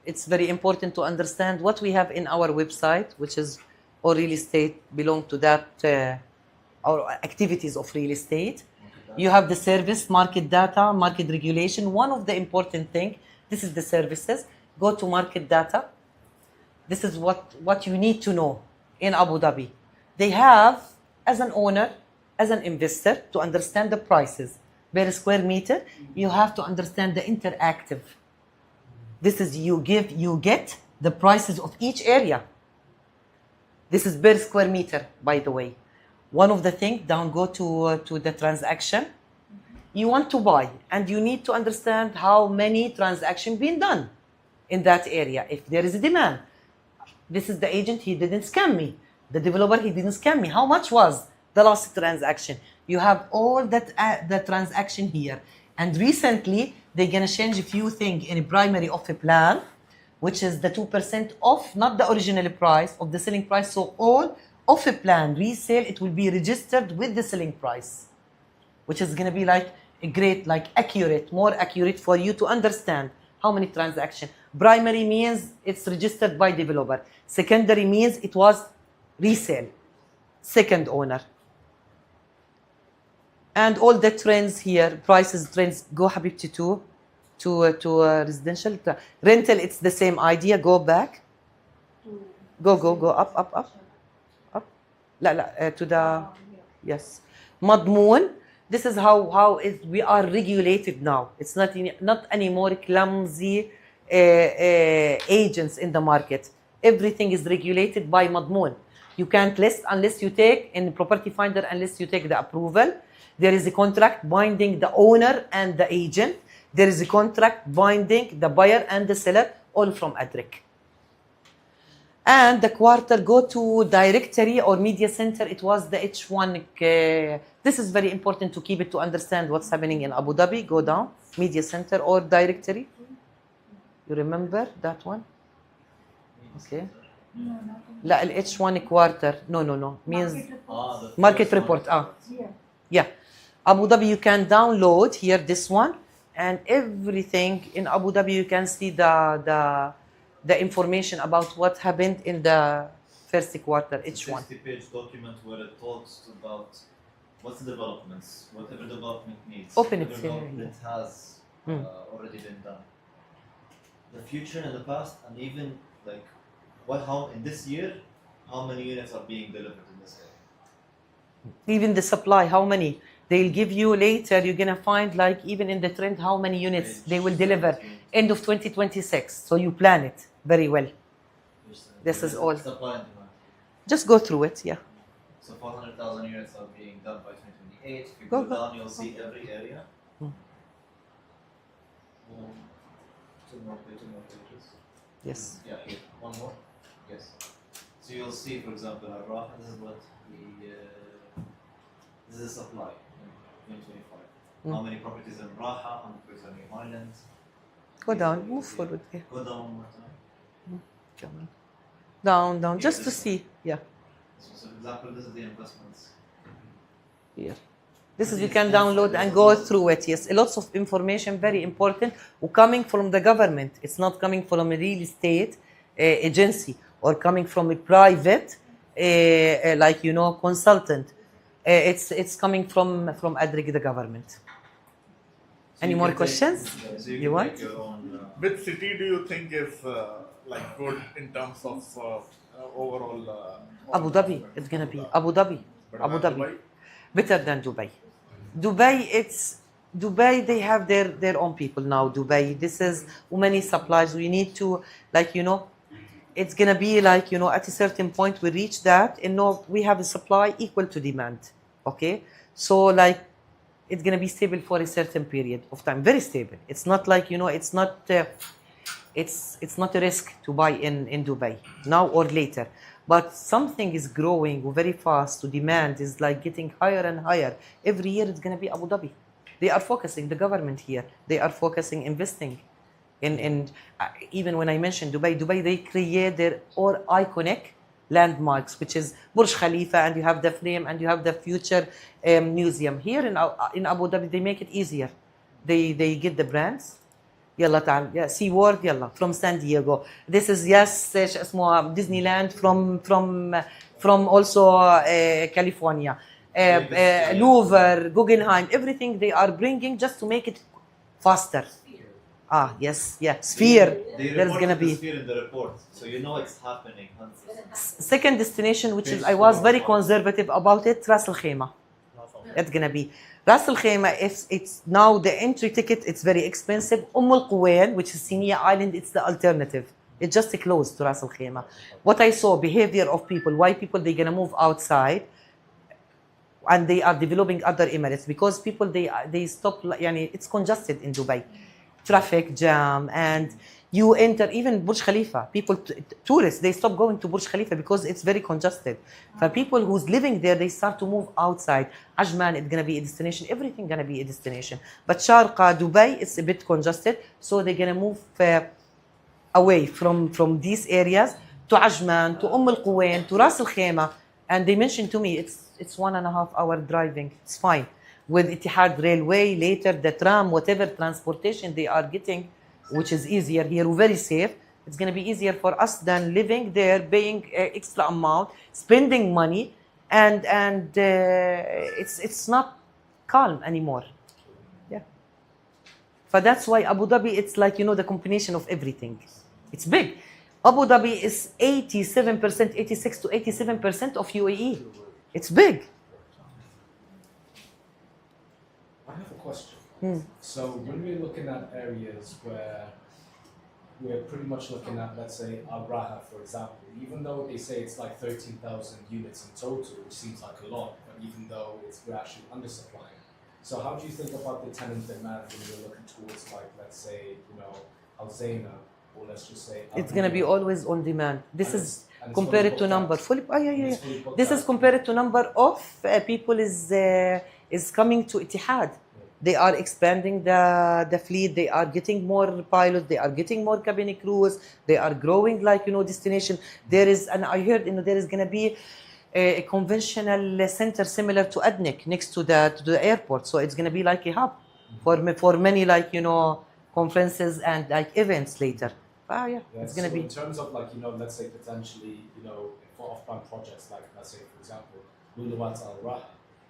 [SPEAKER 1] it's very important to understand what we have in our website, which is all real estate belong to that, our activities of real estate. You have the service, market data, market regulation. One of the important thing, this is the services. Go to market data. This is what you need to know in Abu Dhabi. They have, as an owner, as an investor, to understand the prices per square meter, you have to understand the interactive. This is you get the prices of each area. This is per square meter, by the way. One of the things, go to the transaction. You want to buy, and you need to understand how many transactions been done in that area. If there is a demand, this is the agent, he didn't scam me. The developer, he didn't scam me. How much was the last transaction? You have all that the transaction here. And recently, they're gonna change a few things in a primary offer plan, which is the 2% off, not the original price of the selling price. So all offer plan resale, it will be registered with the selling price, which is gonna be like a great, like accurate, more accurate for you to understand how many transactions. Primary means it's registered by developer. Secondary means it was resale, second owner. And all the trends here, prices, trends, go Habibti to residential. Rental, it's the same idea, go back. Go, up. To the, yes. Madmoon, this is how we are regulated now. It's not anymore clumsy agents in the market. Everything is regulated by Madmoon. You can't list unless you take, in Property Finder, unless you take the approval. There is a contract binding the owner and the agent. There is a contract binding the buyer and the seller, all from Adric. And the quarter, go to directory or media center. It was the H1. This is very important to keep it, to understand what's happening in Abu Dhabi. Go down, media center or directory. You remember that one? Okay. لا ال H1 quarter. No. Means market report. Yeah. Abu Dhabi, you can download here this one, and everything in Abu Dhabi you can see the information about what happened in the first quarter.
[SPEAKER 2] It's a
[SPEAKER 1] H1.
[SPEAKER 2] 60-page document where it talks about what's the developments, whatever development needs.
[SPEAKER 1] Open it,
[SPEAKER 2] whatever
[SPEAKER 1] yeah.
[SPEAKER 2] development has already been done. The future and the past, and even like how in this year, how many units are being delivered in this area?
[SPEAKER 1] Even the supply, how many? They'll give you later, you're gonna find like even in the trend how many units they will deliver end of 2026. So you plan it very well. This is all.
[SPEAKER 2] Supply and demand.
[SPEAKER 1] Just go through it, yeah.
[SPEAKER 2] So 400,000 units are being done by 2028. If you
[SPEAKER 1] Go.
[SPEAKER 2] go down, you'll see every area. Two more pages.
[SPEAKER 1] Yes.
[SPEAKER 2] Yeah, here. One more. Yes. So you'll see, for example, Al-Raha, this is what this is supply in 2025. How many properties in Raha, how many properties are in Island?
[SPEAKER 1] Go down, move forward. Yeah.
[SPEAKER 2] Go down one more time.
[SPEAKER 1] Come on. Down, just to see. Yeah.
[SPEAKER 2] So, for example, this is the investments.
[SPEAKER 1] Here. This is, you can download and go through it. Yes, lots of information, very important. Coming from the government. It's not coming from a real estate agency or coming from a private, consultant. It's coming from Adric, the government.
[SPEAKER 2] So
[SPEAKER 1] Any
[SPEAKER 2] you
[SPEAKER 1] more
[SPEAKER 2] can
[SPEAKER 1] questions?
[SPEAKER 2] take, so
[SPEAKER 1] You
[SPEAKER 2] can
[SPEAKER 1] want?
[SPEAKER 2] take your own,
[SPEAKER 7] Which city do you think is good in terms of overall?
[SPEAKER 1] Abu Dhabi. It's gonna be Abu Dhabi.
[SPEAKER 7] Better
[SPEAKER 1] Abu
[SPEAKER 7] than
[SPEAKER 1] Dhabi.
[SPEAKER 7] Dubai?
[SPEAKER 1] Better than Dubai. Dubai, they have their own people now. Dubai, this is many supplies. We need to, it's gonna be at a certain point we reach that, and we have a supply equal to demand. Okay, so it's gonna be stable for a certain period of time, very stable. It's not it's not it's not a risk to buy in Dubai now or later. But something is growing very fast. The demand is getting higher and higher. Every year it's going to be Abu Dhabi. They are focusing, the government here, they are focusing, investing in even when I mentioned Dubai, they create their own iconic landmarks, which is Burj Khalifa, and you have the frame, and you have the future museum. Here in Abu Dhabi, they make it easier. They get the brands, يلا تعال يا سي وورد يلا from San Diego. This is yes شو اسمه Disneyland from also California. Louvre, Guggenheim, everything they are bringing just to make it faster. Ah, yes, yeah. Sphere,
[SPEAKER 2] They
[SPEAKER 1] there's gonna
[SPEAKER 2] reported the
[SPEAKER 1] be.
[SPEAKER 2] sphere in the report, so you know it's happening.
[SPEAKER 1] Second destination, which is I was very conservative about it, Ras Al Khaimah. It's gonna be Ras Al Khaimah. It's now the entry ticket. It's very expensive. Al Quwain, which is Sinai Island, it's the alternative. It's just close to Ras Al Khaimah. What I saw behavior of people, why people they gonna move outside, and they are developing other emirates because people they stop. Yani it's congested in Dubai. Traffic jam, and you enter even Burj Khalifa. People, tourists, they stop going to Burj Khalifa because it's very congested. For people who's living there, they start to move outside. Ajman, it's gonna be a destination. Everything gonna be a destination. But Sharqa, Dubai, it's a bit congested, so they're gonna move away from these areas to Ajman, to Al Quwain, to Ras Al Khaimah. And they mentioned to me it's 1.5 hour driving. It's fine. With Etihad Railway, later the tram, whatever transportation they are getting, which is easier here, very safe. It's going to be easier for us than living there, paying extra amount, spending money, and it's not calm anymore. Yeah. But that's why Abu Dhabi, it's like, you know, the combination of everything. It's big. Abu Dhabi is 87%, 86 to 87% of UAE. It's big.
[SPEAKER 8] I have a question. So when we're looking at areas where we're pretty much looking at, let's say, Al Raha, for example, even though they say it's like 13,000 units in total, which seems like a lot, but even though we're actually undersupplying. So how do you think about the tenant demand when you're looking towards, like, let's say, you know, Al Zaina, or let's just say...
[SPEAKER 1] It's going to be always on demand. This is compared to number. This is compared to number of people is coming to Etihad. They are expanding the fleet. They are getting more pilots. They are getting more cabin crews. They are growing, like, you know, destination. There is, and I heard, you know, there is going to be a conventional center similar to Adnik next to the airport. So it's going to be like a hub for many, like, you know, conferences and like events later. Yeah, it's going to be.
[SPEAKER 8] In terms of, like, you know, let's say potentially, you know, for off-plan projects, like, let's say, for example, Luluwat Al Raha.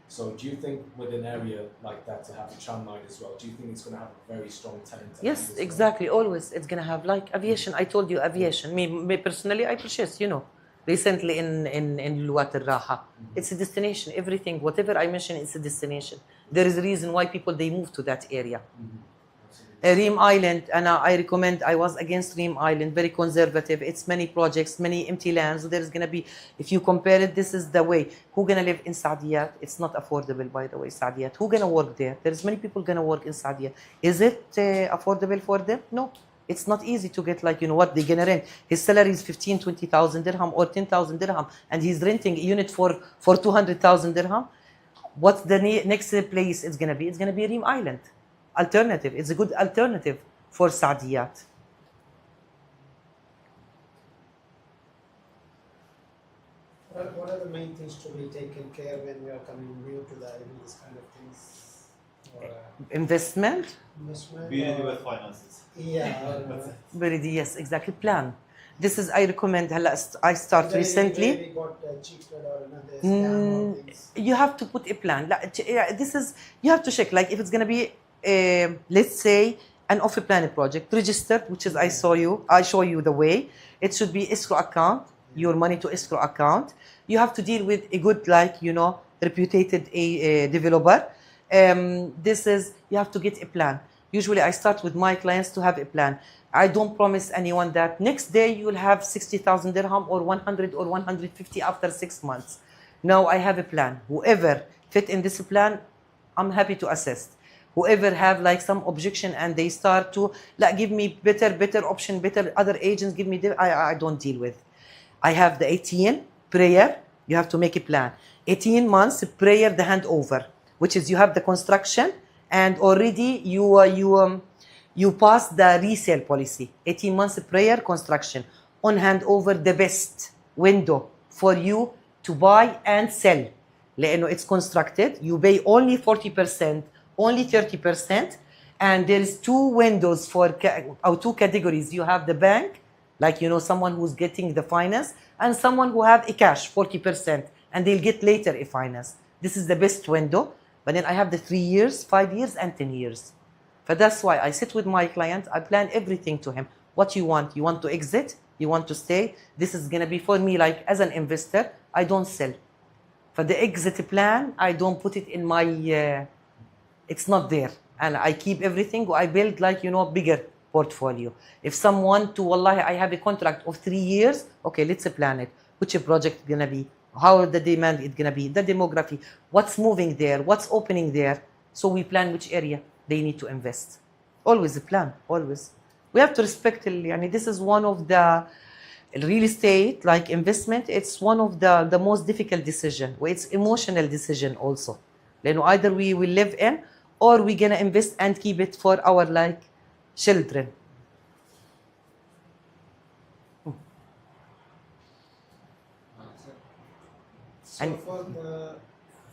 [SPEAKER 8] So do you think with an area like that to have a tram line as well, do you think it's going to have a very strong tenant?
[SPEAKER 1] Yes, exactly. Always. It's going to have like aviation. I told you aviation. Me personally, I purchased, you know, recently in Luwat Al Raha. It's a destination. Everything, whatever I mention, it's a destination. There is a reason why people, they move to that area. Reem Island, and I recommend, I was against Reem Island, very conservative. It's many projects, many empty lands. So there's going to be, if you compare it, this is the way. Who going to live in Saadiyat? It's not affordable, by the way, Saadiyat. Who going to work there? There's many people going to work in Saadiyat. Is it affordable for them? No. It's not easy to get, like, you know, what they're going to rent. His salary is 15, 20,000 dirham or 10,000 dirham, and he's renting a unit for 200,000 dirham. What's the next place it's going to be? It's going to be Reem Island. Alternative. It's a good alternative for Saadiyat.
[SPEAKER 6] What are the main things to be taken care when we are coming new to this kind of things? Or,
[SPEAKER 1] Investment?
[SPEAKER 6] investment?
[SPEAKER 2] Be ready
[SPEAKER 6] or-
[SPEAKER 2] with finances.
[SPEAKER 6] Yeah.
[SPEAKER 1] Very, yes, exactly. Plan. This is, I recommend, I start recently.
[SPEAKER 6] We got cheated or another scam or things.
[SPEAKER 1] You have to put a plan. This is, you have to check, like, if it's going to be, let's say, an off-plan project, registered, which is I show you the way. It should be escrow account, your money to escrow account. You have to deal with a good, like, you know, reputed developer. This is, you have to get a plan. Usually I start with my clients to have a plan. I don't promise anyone that next day you will have 60,000 dirham or 100 or 150 after 6 months. No, I have a plan. Whoever fit in this plan, I'm happy to assist. Whoever have like some objection and they start to like give me better option, better other agents give me, I don't deal with. I have the 18 prayer. You have to make a plan. 18 months prayer, the handover, which is you have the construction and already you pass the resale policy. 18 months prayer construction on handover, the best window for you to buy and sell. لأنه it's constructed, you pay only 40%, only 30%, And there's two windows for or two categories. You have the bank, like someone who's getting the finance, and someone who have a cash 40%, and they'll get later a finance. This is the best window. But then I have the 3 years, 5 years, and 10 years. But that's why I sit with my client. I plan everything to him. What you want? You want to exit? You want to stay? This is gonna be for me like as an investor. I don't sell. For the exit plan, I don't put it in my. It's not there, and I keep everything. I build like bigger portfolio. If someone to wallahi, I have a contract of 3 years. Okay, let's plan it. Which project gonna be? How the demand is gonna be? The demography. What's moving there? What's opening there? So we plan which area they need to invest. Always a plan. Always. We have to respect. This is one of the real estate like investment. It's one of the most difficult decision. It's emotional decision also. Either we will live in, or we're gonna invest and keep it for our like children.
[SPEAKER 6] So
[SPEAKER 1] And-
[SPEAKER 6] for the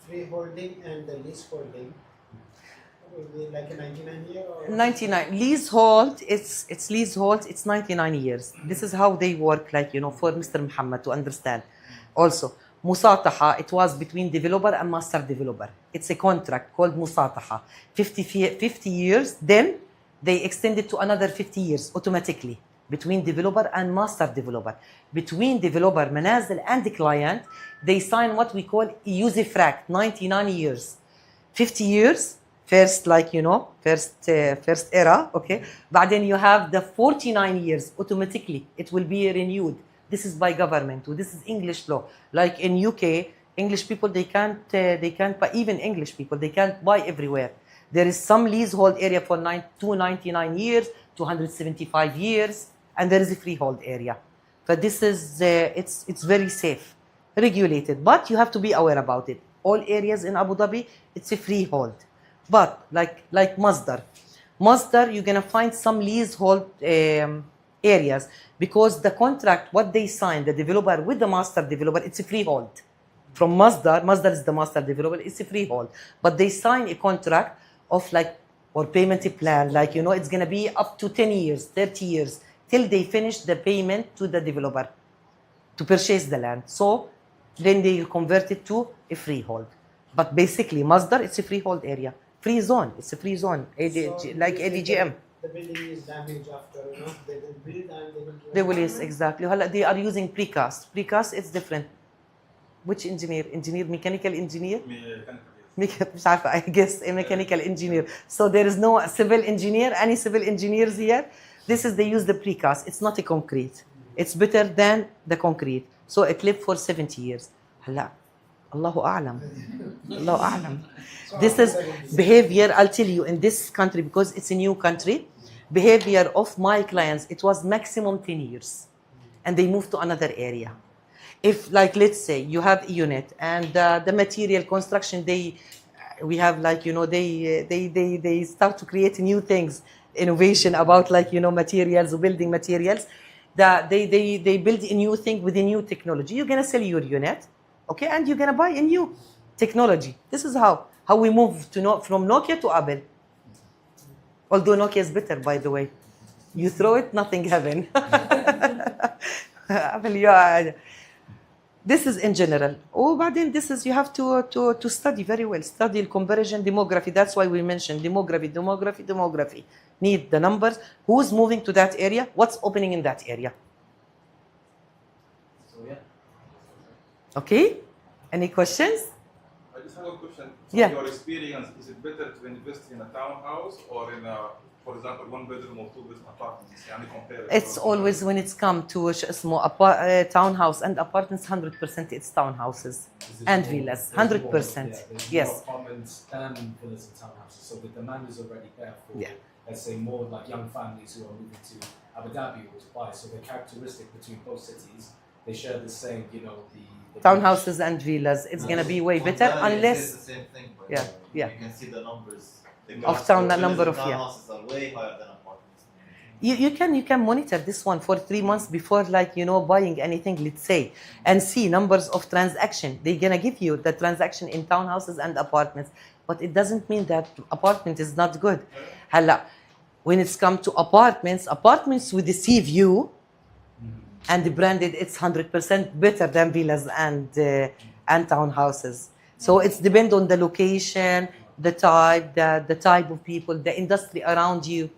[SPEAKER 6] freeholding and the leaseholding, will be like a 99 year or
[SPEAKER 1] 99 leasehold. It's leasehold. It's 99 years. This is how they work. Like for Mr. Muhammad to understand. Also, musataha. It was between developer and master developer. It's a contract called musataha. 50 years. Then they extend it to another 50 years automatically between developer and master developer. Between developer, manazil, and the client, they sign what we call usifract. 99 years, 50 years. First, first era, okay? But then you have the 49 years automatically. It will be renewed. This is by government. This is English law. Like in UK, English people, they can't buy, even English people, they can't buy everywhere. There is some leasehold area for 299 years, 275 years, and there is a freehold area. But this is, it's very safe, regulated, but you have to be aware about it. All areas in Abu Dhabi, it's a freehold. But like Masdar, you're gonna find some leasehold areas because the contract, what they signed, the developer with the master developer, it's a freehold. From Masdar is the master developer, it's a freehold. But they sign a contract of or payment plan, it's gonna be up to 10 years, 30 years, till they finish the payment to the developer to purchase the land. So then they convert it to a freehold. But basically, Masdar, it's a freehold area. Free zone. It's a free zone, like ADGM.
[SPEAKER 6] The building is damaged after, they will build and they will do
[SPEAKER 1] They will, yes, exactly. They are using precast. Precast, it's different. Which engineer? Mechanical engineer? مش عارفة, I guess a mechanical engineer. So there is no civil engineer, any civil engineers here. They use the precast. It's not a concrete. It's better than the concrete. So it lived for 70 years. هلا Allahu A'lam. Allahu A'lam. This is behavior, I'll tell you, in this country, because it's a new country, behavior of my clients, it was maximum 10 years. And they moved to another area. If, let's say, you have a unit and the material construction, they start to create new things, innovation about, materials, building materials. They build a new thing with a new technology. You're going to sell your unit. Okay, and you're gonna buy a new technology. This is how we move from Nokia to Apple. Although Nokia is better, by the way. You throw it, nothing happen. Apple, yeah. This is in general. But then this is, you have to study very well. Study comparison, demography. That's why we mentioned demography. Need the numbers. Who's moving to that area? What's opening in that area? Okay, any questions?
[SPEAKER 3] I just have a question.
[SPEAKER 1] Yeah.
[SPEAKER 3] From your experience, is it better to invest in a townhouse or in a, for example, 1 bedroom or 2 bedroom apartments? Compare it.
[SPEAKER 1] It's always when it's come to townhouse and apartments, 100% it's townhouses and villas, 100%. Yes.
[SPEAKER 8] More apartments and villas and townhouses, so the demand is already there for, let's say, more like young families who are moving to Abu Dhabi or Dubai. So the characteristic between both cities, they share the same, the
[SPEAKER 1] townhouses and villas. It's gonna be way better unless.
[SPEAKER 2] The same thing, but
[SPEAKER 1] Yeah.
[SPEAKER 2] You can see the numbers.
[SPEAKER 1] Of number of
[SPEAKER 2] townhouses are way higher than apartments.
[SPEAKER 1] You can monitor this one for 3 months before buying anything, let's say, and see numbers of transaction. They're gonna give you the transaction in townhouses and apartments. but it doesn't mean that apartment is not good. هلا, when it's come to apartments with the sea view and the branded, it's 100% better than villas and townhouses. So it's depend on the location, the type of people, the industry around you.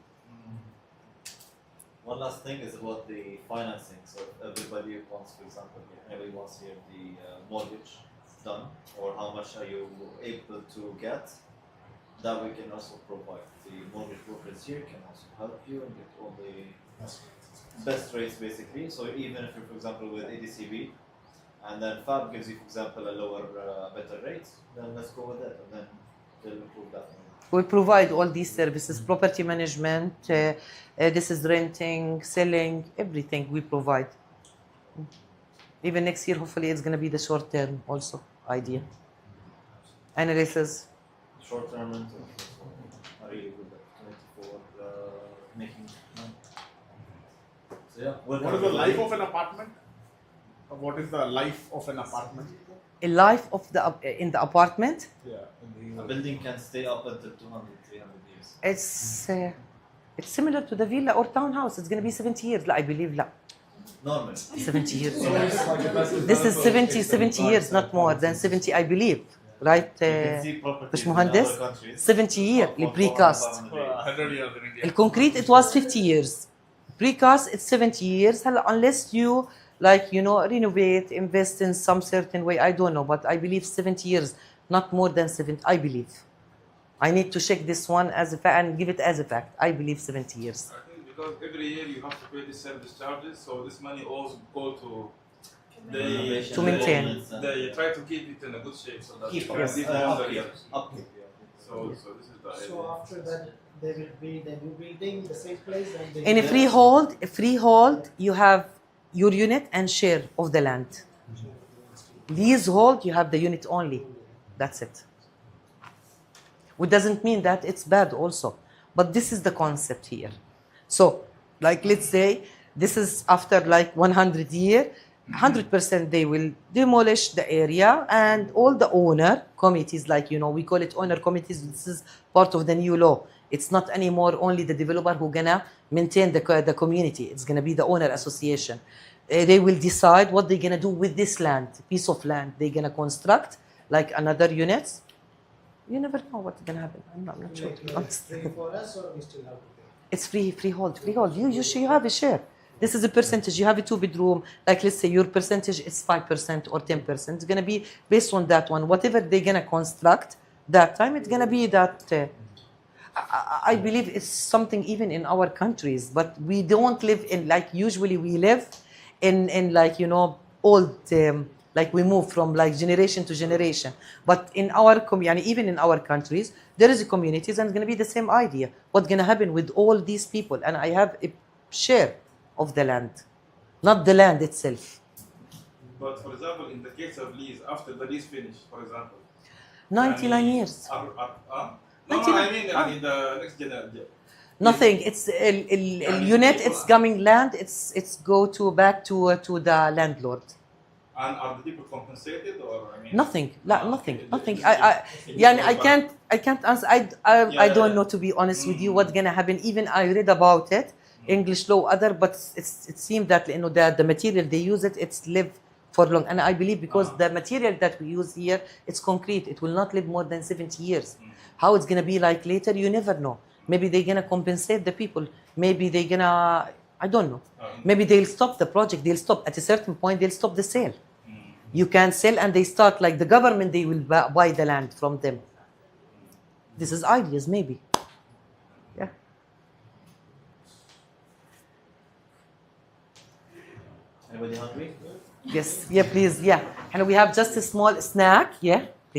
[SPEAKER 2] One last thing is about the financing. So if everybody wants, for example, everybody wants here the mortgage done, or how much are you able to get, that we can also provide. The mortgage brokers here can also help you and get all the best rates basically. So even if you're, for example, with ADCB, and then FAB gives you, for example, a lower, better rate, then let's go with that, and then they'll improve that.
[SPEAKER 1] We provide all these services, property management, this is renting, selling, everything we provide. Even next year, hopefully, it's going to be the short term also idea. Analysis.
[SPEAKER 2] Short term rentals are really good for making money. So yeah,
[SPEAKER 7] What is the life of an apartment? What is the life of an apartment?
[SPEAKER 1] A life of in the apartment.
[SPEAKER 7] Yeah.
[SPEAKER 2] a building can stay up until 200, 300 years.
[SPEAKER 1] It's similar to the villa or townhouse. It's going to be 70 years. I believe.
[SPEAKER 2] Normal.
[SPEAKER 1] 70 years.
[SPEAKER 8] So it's like a best
[SPEAKER 1] This is 70 years, not more than 70, I believe. Right?
[SPEAKER 2] You can see properties in
[SPEAKER 1] مهندس
[SPEAKER 2] other countries.
[SPEAKER 1] 70 years
[SPEAKER 2] for
[SPEAKER 1] precast.
[SPEAKER 7] 100 years in India.
[SPEAKER 1] الكونكريت it was 50 years. Precast it's 70 years. Unless you renovate, invest in some certain way, I don't know, but I believe 70 years, not more than 70. I believe. I need to check this one as a fact and give it as a fact. I believe 70 years.
[SPEAKER 3] I think because every year you have to pay the service charges, so this money also go to
[SPEAKER 1] To maintain.
[SPEAKER 3] They try to keep it in a good shape so that
[SPEAKER 2] Keep
[SPEAKER 3] you can
[SPEAKER 2] us,
[SPEAKER 3] live longer.
[SPEAKER 2] upkeep.
[SPEAKER 3] So this is the idea.
[SPEAKER 6] So after that, they will build a new building, the same place, and they
[SPEAKER 1] In a freehold, you have your unit and share of the land. Leasehold, you have the unit only. That's it. Which doesn't mean that it's bad also. But this is the concept here. So, like let's say, this is after like 100 years, 100% they will demolish the area and all the owner committees, like, we call it owner committees. This is part of the new law. It's not anymore only the developer who gonna maintain the community. It's gonna be the owner association. They will decide what they're gonna do with this land, piece of land. They're gonna construct like another units. You never know what's gonna happen. I'm not sure.
[SPEAKER 6] it's free for us, or we still have to pay?
[SPEAKER 1] It's freehold. You have a share. This is a percentage. You have a 2-bedroom. Like let's say your percentage is 5% or 10%. It's gonna be based on that one. Whatever they're gonna construct that time, it's gonna be that. I believe it's something even in our countries, but we don't live in like usually we live in like old. Like we move from like generation to generation. But in our community, even in our countries, there is a communities and it's going to be the same idea. What's going to happen with all these people? And I have a share of the land, not the land itself.
[SPEAKER 3] But for example, in the case of lease, after the lease finish, for example,
[SPEAKER 1] 99 years.
[SPEAKER 3] No, I mean the next generation.
[SPEAKER 1] Nothing. It's a unit. It's coming land. It's go to back to the landlord.
[SPEAKER 3] And are the people compensated, or I mean?
[SPEAKER 1] Nothing. Nothing.
[SPEAKER 3] Okay.
[SPEAKER 1] I can't answer. I don't know, to be honest with you, what's gonna happen. Even I read about it, English law, but it seems that the material they use it's live for long, and I believe because the material that we use here, it's concrete. It will not live more than 70 years. How it's gonna be like later, you never know. Maybe they're gonna compensate the people. Maybe they're gonna, I don't know. Maybe they'll stop the project. They'll stop at a certain point. They'll stop the sale. You can sell, and they start like the government. They will buy the land from them. This is ideas, maybe. Yeah.
[SPEAKER 2] Anybody hungry?
[SPEAKER 1] Yes. Yeah. Please. Yeah. And we have just a small snack. Yeah.